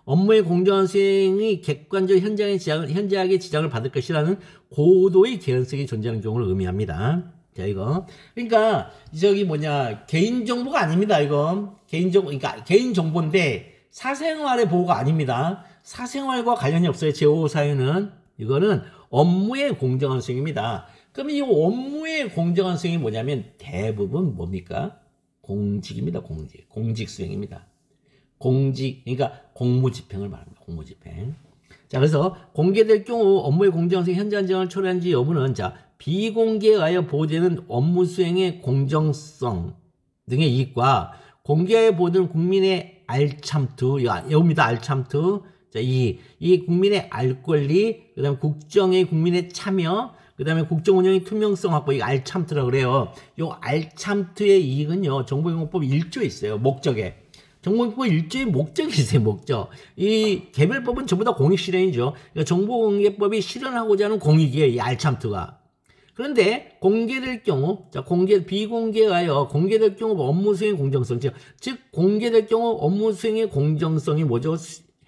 Speaker 1: 업무의 공정한 수행이 객관적 현저하게 지장을 받을 것이라는 고도의 개연성이 존재하는 경우를 의미합니다. 자, 이거. 그러니까, 저기 뭐냐, 개인정보가 아닙니다, 이거. 그러니까 개인정보인데, 사생활의 보호가 아닙니다. 사생활과 관련이 없어요, 제5 사유는. 이거는 업무의 공정한 수행입니다. 그럼 이 업무의 공정한 수행이 뭐냐면, 대부분 뭡니까? 공직입니다, 공직. 공직 수행입니다. 공직, 그러니까 공무집행을 말합니다, 공무집행. 자, 그래서 공개될 경우 업무의 공정한 수행 현장 지장을 초래한지 여부는, 자, 비공개에 의하여 보호되는 업무 수행의 공정성 등의 이익과 공개하여 보호되는 국민의 알참투, 여기입니다, 알참투. 자, 이 국민의 알 권리, 그 다음에 국정의 국민의 참여, 그 다음에 국정 운영의 투명성 확보, 이거 알참투라고 그래요. 요 알참투의 이익은요, 정보공개법 1조에 있어요, 목적에. 정보공개법 1조의 목적이 있어요, 목적. 이 개별법은 전부 다 공익 실현이죠. 그러니까 정보공개법이 실현하고자 하는 공익이에요, 이 알참투가. 그런데 공개될 경우, 자, 비공개에 의하여 공개될 경우 업무 수행의 공정성, 즉 공개될 경우 업무 수행의 공정성이 뭐죠?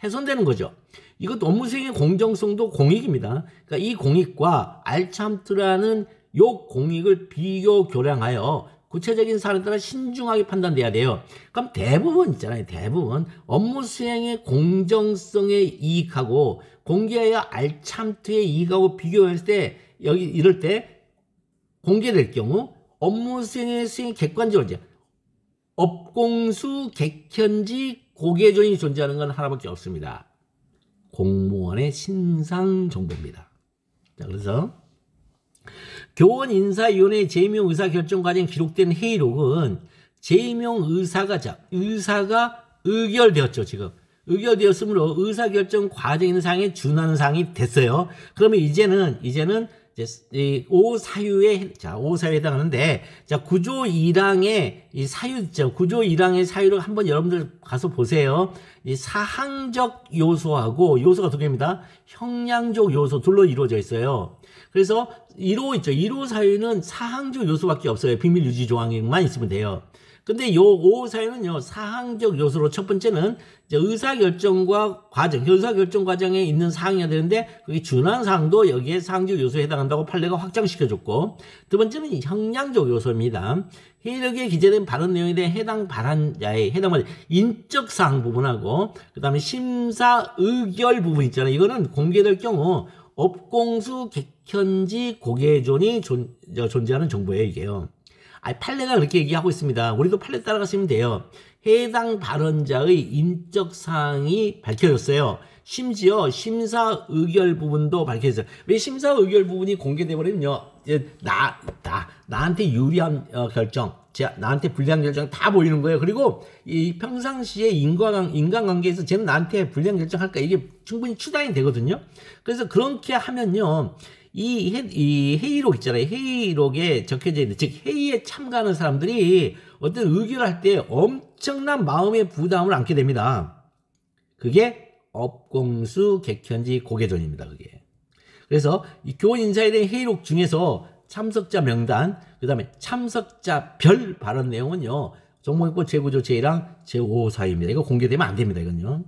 Speaker 1: 훼손되는 거죠. 이것도 업무 수행의 공정성도 공익입니다. 그러니까 이 공익과 알참투라는 요 공익을 비교 교량하여 구체적인 사안에 따라 신중하게 판단돼야 돼요. 그럼 대부분 있잖아요. 대부분 업무 수행의 공정성에 이익하고 공개하여 알참투에 이익하고 비교했을 때 이럴 때 공개될 경우 업무 수행의 객관적으로 업공수 객현지 고개존이 존재하는 건 하나밖에 없습니다. 공무원의 신상 정보입니다. 자, 그래서 교원 인사위원회 재임용 의사결정 과정에 기록된 회의록은 재임용 의사가 의결되었죠. 지금 의결되었으므로 의사결정 과정에 있는 사항에 준하는 사항이 됐어요. 그러면 이제는 이제 5사유에, 자, 5사유에 해당하는데, 자, 구조 1항의 이 사유 있죠. 구조 1항의 사유를 한번 여러분들 가서 보세요. 이 사항적 요소하고 요소가 두 개입니다. 형량적 요소 둘로 이루어져 있어요. 그래서 1호 있죠. 1호 사유는 사항적 요소밖에 없어요. 비밀 유지 조항만 있으면 돼요. 근데 요 5호 사유는요, 사항적 요소로 첫 번째는 이제 의사결정과 과정, 의사결정 과정에 있는 사항이어야 되는데, 그게 준한 사항도 여기에 사항적 요소에 해당한다고 판례가 확장시켜줬고, 두 번째는 형량적 요소입니다. 회의록에 기재된 발언 내용에 대해 해당 발언자의 인적 사항 부분하고, 그 다음에 심사 의결 부분 있잖아요. 이거는 공개될 경우, 업공수 객현지 고개존이 존재하는 정보예요, 이게요. 판례가 그렇게 얘기하고 있습니다. 우리도 판례 따라가시면 돼요. 해당 발언자의 인적 사항이 밝혀졌어요. 심지어 심사 의결 부분도 밝혀졌어요. 왜 심사 의결 부분이 공개돼 버리면요, 나한테 유리한 결정, 나한테 불리한 결정 다 보이는 거예요. 그리고 이 평상시에 인간관계에서 쟤는 나한테 불리한 결정할까, 이게 충분히 추단이 되거든요. 그래서 그렇게 하면요, 이 회의록 있잖아요. 회의록에 적혀져 있는, 즉 회의에 참가하는 사람들이 어떤 의결을 할 때 엄청난 마음의 부담을 안게 됩니다. 그게 업공수 객현지 고개존입니다. 그게. 그래서 이 교원 인사에 대한 회의록 중에서 참석자 명단, 그 다음에 참석자별 발언 내용은요, 정보공개법 제9조 제1항 제5 사유입니다. 이거 공개되면 안 됩니다. 이건요.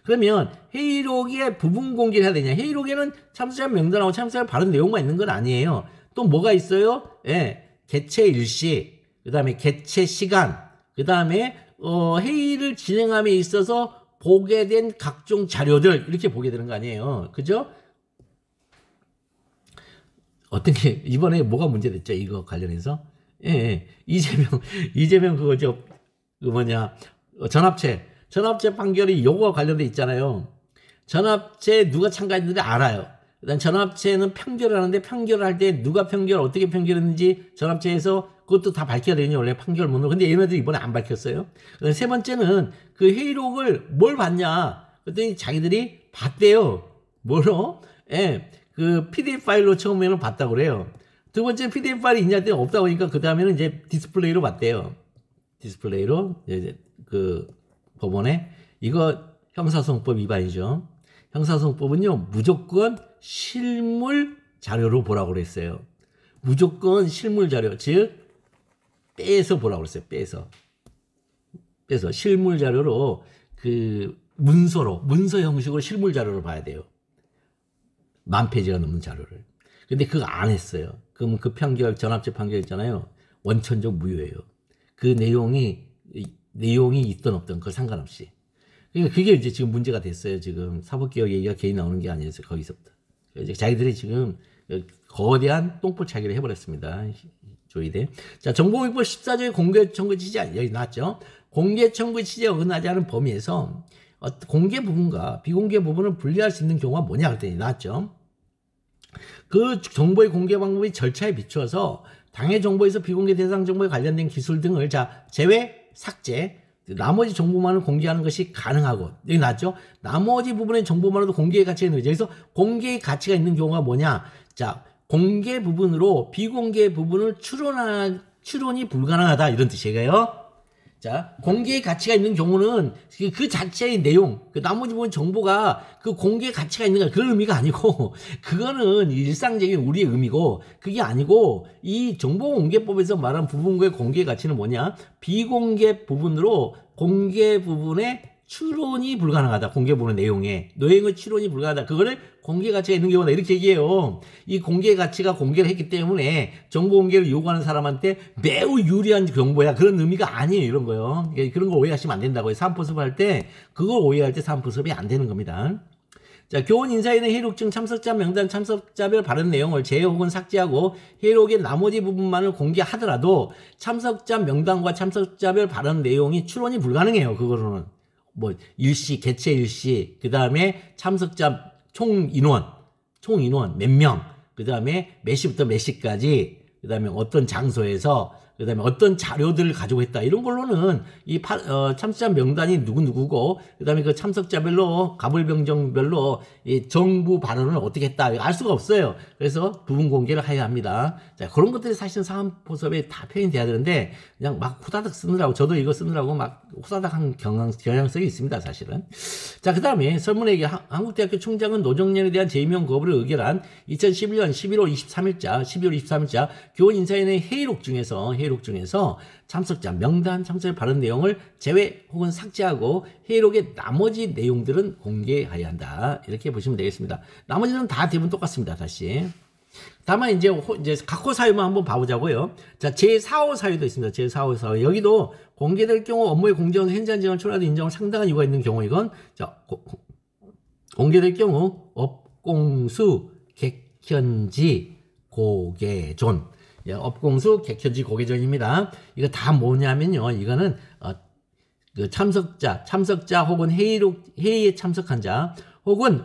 Speaker 1: 그러면 회의록에 부분 공개를 해야 되냐? 회의록에는 참석자 명단하고 참석자 발언 내용만 있는 건 아니에요. 또 뭐가 있어요? 예, 개최 일시, 그 다음에 개최 시간, 그 다음에 회의를 진행함에 있어서 보게 된 각종 자료들, 이렇게 보게 되는 거 아니에요. 그죠? 어떤 게 이번에 뭐가 문제됐죠? 이거 관련해서? 예, 이재명 그거죠. 그 뭐냐, 전합체 판결이 요거와 관련돼 있잖아요. 전합체 누가 참가했는지 알아요. 일단 전합체는 판결을 하는데, 판결을 할 때 누가 어떻게 판결했는지 전합체에서 그것도 다 밝혀야 되거든요. 원래 판결문으로. 근데 얘네들이 이번에 안 밝혔어요. 세 번째는 그 회의록을 뭘 봤냐? 그랬더니 자기들이 봤대요. 뭐로? 예, 그 PDF 파일로 처음에는 봤다고 그래요. 두 번째 PDF 파일이 있냐 했더니 없다고 하니까 그 다음에는 이제 디스플레이로 봤대요. 디스플레이로 이제 그 법원에 이거 형사소송법 위반이죠. 형사소송법은요 무조건 실물 자료로 보라고 그랬어요. 무조건 실물 자료, 즉 빼서 보라고 그랬어요. 빼서 실물 자료로 그 문서 형식으로 실물 자료로 봐야 돼요. 10,000페이지가 넘는 자료를. 근데 그거 안 했어요. 그러면 그 판결, 전합제 판결 있잖아요. 원천적 무효예요. 그 내용이 있든 없든 그걸 상관없이. 그러니까 그게 이제 지금 문제가 됐어요. 지금 사법개혁 얘기가 괜히 나오는 게 아니었어요. 거기서부터. 이제 자기들이 지금 거대한 똥볼차기를 해버렸습니다. 조이대. 자, 정보위법 14조의 공개 청구 취지, 여기 나왔죠. 공개 청구 취지에 어긋나지 않은 범위에서 공개 부분과 비공개 부분을 분리할 수 있는 경우가 뭐냐 그랬더니 나왔죠. 그 정보의 공개 방법이 절차에 비추어서 당해 정보에서 비공개 대상 정보에 관련된 기술 등을 제외, 삭제, 나머지 정보만을 공개하는 것이 가능하고, 여기 나왔죠? 나머지 부분의 정보만으로도 공개의 가치가 있는 거죠. 여기서 공개의 가치가 있는 경우가 뭐냐? 자, 공개 부분으로 비공개 부분을 추론이 불가능하다 이런 뜻이에요. 자, 공개의 가치가 있는 경우는 그 자체의 내용, 그 나머지 부분 정보가 그 공개의 가치가 있는 그런 의미가 아니고, 그거는 일상적인 우리의 의미고, 그게 아니고, 이 정보공개법에서 말한 부분과의 공개의 가치는 뭐냐? 비공개 부분으로 공개 부분의 추론이 불가능하다. 공개 부분 내용의 추론이 불가능하다. 그거를 공개 가치가 있는 경우다. 이렇게 얘기해요. 이 공개 가치가 공개를 했기 때문에 정보 공개를 요구하는 사람한테 매우 유리한 정보야. 그런 의미가 아니에요. 이런 거요. 그런 거 오해하시면 안 된다고요. 사안포섭 할 때 그걸 오해할 때 사안포섭이 안 되는 겁니다. 자, 교원 인사인의 회의록중 참석자 명단 참석자별 발언 내용을 제외 혹은 삭제하고 회의록의 나머지 부분만을 공개하더라도 참석자 명단과 참석자별 발언 내용이 추론이 불가능해요. 그거로는. 뭐 일시, 개최 일시, 그 다음에 참석자 총 인원 몇 명, 그 다음에 몇 시부터 몇 시까지, 그 다음에 어떤 장소에서, 그 다음에 어떤 자료들을 가지고 했다. 이런 걸로는 참석자 명단이 누구누구고, 그 다음에 그 참석자별로, 가불병정별로 이 정부 발언을 어떻게 했다. 알 수가 없어요. 그래서 부분 공개를 해야 합니다. 자, 그런 것들이 사실은 사안포섭에 다 표현이 돼야 되는데, 그냥 막 후다닥 쓰느라고, 저도 이거 쓰느라고 막 후다닥 한 경향성이 있습니다, 사실은. 자, 그 다음에 설문회계 한국대학교 총장은 노정년에 대한 재임용 거부를 의결한 2011년 12월 23일자 교원 인사인의 회의록 중에서 참석자 명단, 참석자 발언 내용을 제외 혹은 삭제하고 회의록의 나머지 내용들은 공개해야 한다. 이렇게 보시면 되겠습니다. 나머지는 다 대부분 똑같습니다. 다시. 다만 이제 각호 사유만 한번 봐보자고요. 자, 제4호 사유도 있습니다. 제4호 사유. 여기도 공개될 경우 업무의 공정성, 현장 지원, 초라도 인정을 상당한 이유가 있는 경우 이건 자, 공개될 경우 업공수, 객현지, 고개존. 업공수, 객현지, 고개존입니다. 이거 다 뭐냐면요. 이거는 그 참석자 혹은 회의에 참석한 자 혹은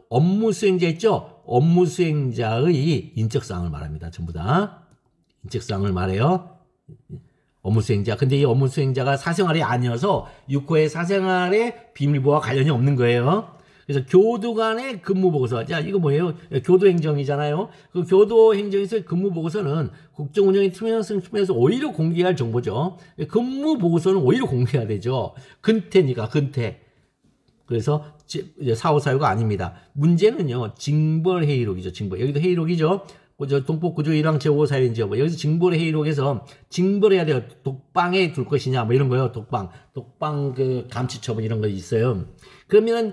Speaker 1: 업무 수행자 있죠. 업무 수행자의 인적사항을 말합니다. 전부 다 인적사항을 말해요. 업무 수행자. 근데 이 업무 수행자가 사생활이 아니어서 6호의 사생활의 비밀보호와 관련이 없는 거예요. 그래서 교도 간의 근무보고서. 자, 이거 뭐예요? 교도행정이잖아요. 그 교도행정에서 근무보고서는 국정운영의 투명성 측면에서 오히려 공개할 정보죠. 근무보고서는 오히려 공개해야 되죠. 근태니까, 근태. 그래서 4호 사유가 아닙니다. 문제는요, 징벌회의록이죠. 징벌. 여기도 회의록이죠. 동법구조 1항 제5 사유인지요. 뭐 여기서 징벌회의록에서 징벌해야 돼요. 독방에 둘 것이냐, 뭐 이런 거요. 독방 그 감치처분 이런 거 있어요. 그러면은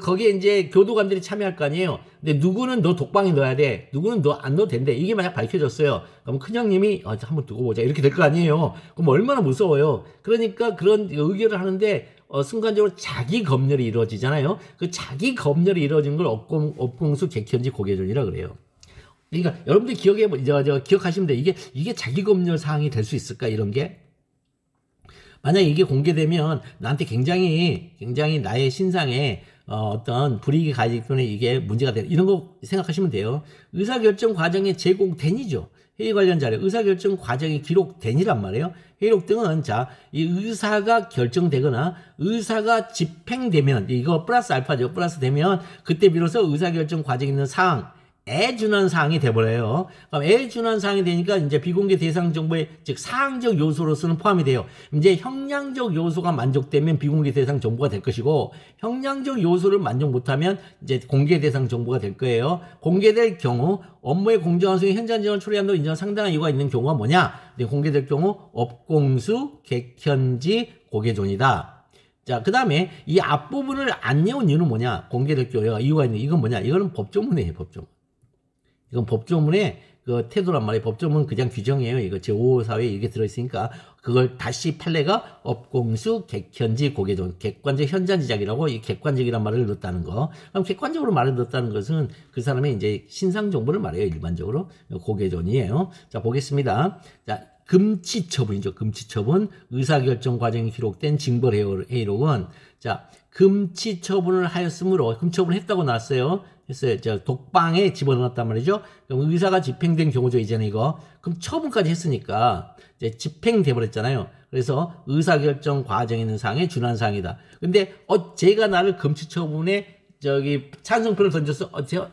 Speaker 1: 거기에 이제 교도관들이 참여할 거 아니에요. 근데 누구는 너 독방에 넣어야 돼. 누구는 너 안 넣어도 된대. 이게 만약 밝혀졌어요. 그럼 큰형님이 한번 두고 보자. 이렇게 될 거 아니에요. 그럼 얼마나 무서워요. 그러니까 그런 의결을 하는데 순간적으로 자기 검열이 이루어지잖아요. 그 자기 검열이 이루어진 걸 업공수, 객현지, 고개존이라 그래요. 그러니까 여러분들 기억하시면 돼. 이게 자기 검열 사항이 될 수 있을까? 이런 게. 만약 이게 공개되면 나한테 굉장히 나의 신상에 어떤 불이익이 가지기 때문에 이게 문제가 돼. 이런 거 생각하시면 돼요. 의사결정 과정의 제공된이죠. 회의 관련 자료, 의사결정 과정이 기록된이란 말이에요. 회의록 등은 이 의사가 결정되거나 의사가 집행되면 이거 플러스 알파죠. 플러스 되면 그때 비로소 의사결정 과정에 있는 사항 준한 사항이 돼버려요. 그럼 준한 사항이 되니까 이제 비공개 대상 정보의 즉 사항적 요소로서는 포함이 돼요. 이제 형량적 요소가 만족되면 비공개 대상 정보가 될 것이고 형량적 요소를 만족 못하면 이제 공개 대상 정보가 될 거예요. 공개될 경우 업무의 공정한 수행 현장 지원을 처리한다고 인정한 상당한 이유가 있는 경우가 뭐냐? 공개될 경우 업공수, 객현지, 고개존이다. 자, 그 다음에 이 앞부분을 안 내온 이유는 뭐냐? 공개될 경우가 이유가 있는 이건 뭐냐? 이거는 법조문이에요, 법조문. 이건 법조문의 그 태도란 말이에요. 법조문 그냥 규정이에요. 이거 제5사회에 이게 들어있으니까 그걸 다시 판례가 업공수, 객현지, 고개존, 객관적 현장 지작이라고 이 객관적이란 말을 넣었다는 거. 그럼 객관적으로 말을 넣었다는 것은 그 사람의 이제 신상 정보를 말해요. 일반적으로 고개존이에요. 자, 보겠습니다. 자, 금치처분이죠. 금치처분. 의사결정 과정이 기록된 징벌회의록은 자, 금치처분을 하였으므로 금처분을 했다고 나왔어요. 했어요. 저 독방에 집어넣었단 말이죠. 그럼 의사가 집행된 경우죠. 이제는 이거. 그럼 처분까지 했으니까 이제 집행돼 버렸잖아요. 그래서 의사결정 과정에 있는 사항에 준한 사항이다. 근데 제가 나를 금치처분에 저기 찬성표를 던졌어. 제가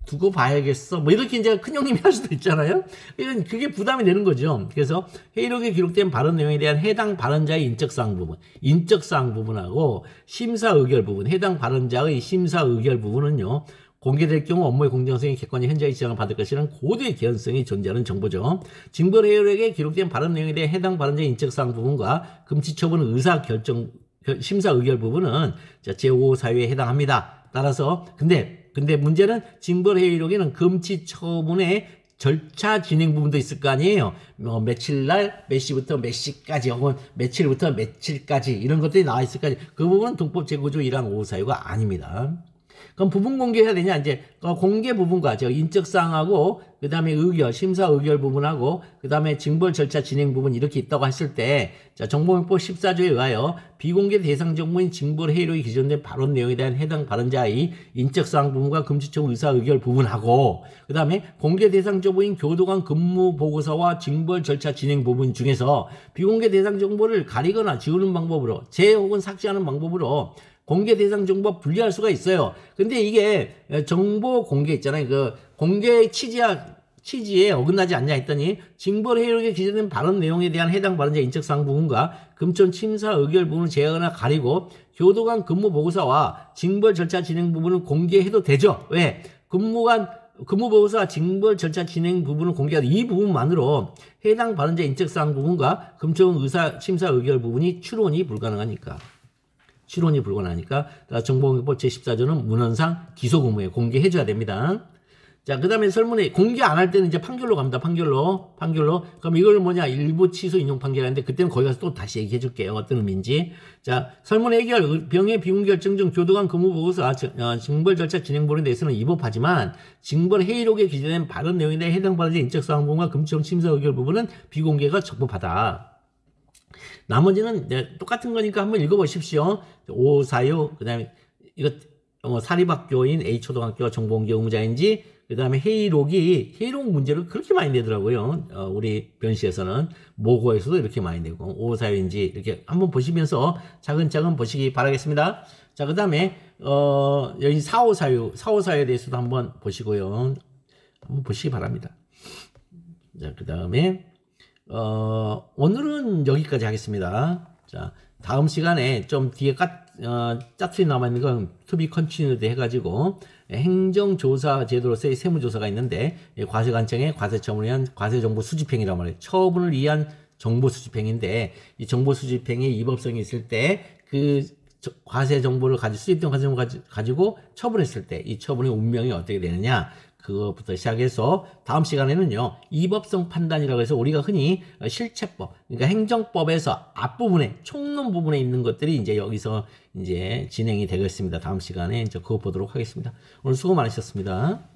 Speaker 1: 두고 봐야겠어. 뭐 이렇게 이제 큰형님이 할 수도 있잖아요. 이건 그게 부담이 되는 거죠. 그래서 회의록에 기록된 발언 내용에 대한 해당 발언자의 인적사항 부분, 인적사항 부분하고 심사의결 부분, 해당 발언자의 심사의결 부분은요. 공개될 경우 업무의 공정성이 객관적 현장의 지장을 받을 것이라는 고도의 개연성이 존재하는 정보죠. 징벌회의록에 기록된 발언 내용에 대해 해당 발언자의 인적사항 부분과 금치처분 의사결정 심사의결 부분은 제5 사유에 해당합니다. 따라서 근데 문제는 징벌회의록에는 금치처분의 절차 진행 부분도 있을 거 아니에요. 며칠 날 몇 시부터 몇 시까지 혹은 며칠부터 며칠까지 이런 것들이 나와 있을 거 아니에요. 그 부분은 동법 제9조 1항 5 사유가 아닙니다. 그럼 부분 공개해야 되냐? 이제 공개 부분과 저 인적사항하고 그 다음에 의결, 심사 의결 부분하고 그 다음에 징벌 절차 진행 부분 이렇게 있다고 했을 때 자, 정보명법 14조에 의하여 비공개 대상 정보인 징벌 회의록에 기존된 발언 내용에 대한 해당 발언자의 인적사항 부분과 금치처분 의사 의결 부분하고 그 다음에 공개 대상 정보인 교도관 근무 보고서와 징벌 절차 진행 부분 중에서 비공개 대상 정보를 가리거나 지우는 방법으로 제 혹은 삭제하는 방법으로 공개 대상 정보와 분리할 수가 있어요. 근데 이게 정보 공개 있잖아요. 그 공개 취지에 어긋나지 않냐 했더니 징벌회의록에 기재된 발언 내용에 대한 해당 발언자 인적사항 부분과 금천 심사 의결 부분을 제외하거나 가리고 교도관 근무 보고서와 징벌 절차 진행 부분을 공개해도 되죠. 왜? 근무 보고서와 징벌 절차 진행 부분을 공개하는 이 부분만으로 해당 발언자 인적사항 부분과 금천 의사 심사 의결 부분이 추론이 불가능하니까. 정보공개법 제14조는 문헌상 기소 의무에 공개해줘야 됩니다. 자, 그 다음에 설문에 공개 안 할 때는 이제 판결로 갑니다. 판결로. 그럼 이걸 뭐냐? 일부 취소 인용 판결하는데 그때는 거기 가서 또 다시 얘기해 줄게요. 어떤 의미인지. 자, 설문 해결, 병의 비공개결정 중 교도관 근무보고서, 징벌 절차 진행 부분에 대해서는 위법하지만 징벌 회의록에 기재된 발언 내용에 대해 해당 발언자 인적사항 부분과 금치처분 심사 의결 부분은 비공개가 적법하다. 나머지는 똑같은 거니까 한번 읽어보십시오. 5 사유, 그 다음에 이거 사립학교인 A초등학교가 정보공개 의무자인지, 그 다음에 회의록 문제를 그렇게 많이 내더라고요. 우리 변시에서는 모고에서도 이렇게 많이 내고 5 사유인지 이렇게 한번 보시면서 차근차근 보시기 바라겠습니다. 자, 그 다음에 여기 4, 5 사유에 대해서도 한번 보시고요. 한번 보시기 바랍니다. 자, 그 다음에 오늘은 여기까지 하겠습니다. 자, 다음 시간에 좀 뒤에 짜투리 남아있는 건 투비 컨티뉴드 해가지고 행정조사 제도로서의 세무조사가 있는데 과세관청의 과세처분을 위한 과세정보 수집행위란 말이에요. 처분을 위한 정보 수집행위인데 이 정보 수집행위 위법성이 있을 때 그 과세정보를 수집된 과세정보를 가지고 처분했을 때 이 처분의 운명이 어떻게 되느냐 그것부터 시작해서 다음 시간에는요, 위법성 판단이라고 해서 우리가 흔히 실체법, 그러니까 행정법에서 앞부분에, 총론 부분에 있는 것들이 이제 여기서 이제 진행이 되겠습니다. 다음 시간에 이제 그거 보도록 하겠습니다. 오늘 수고 많으셨습니다.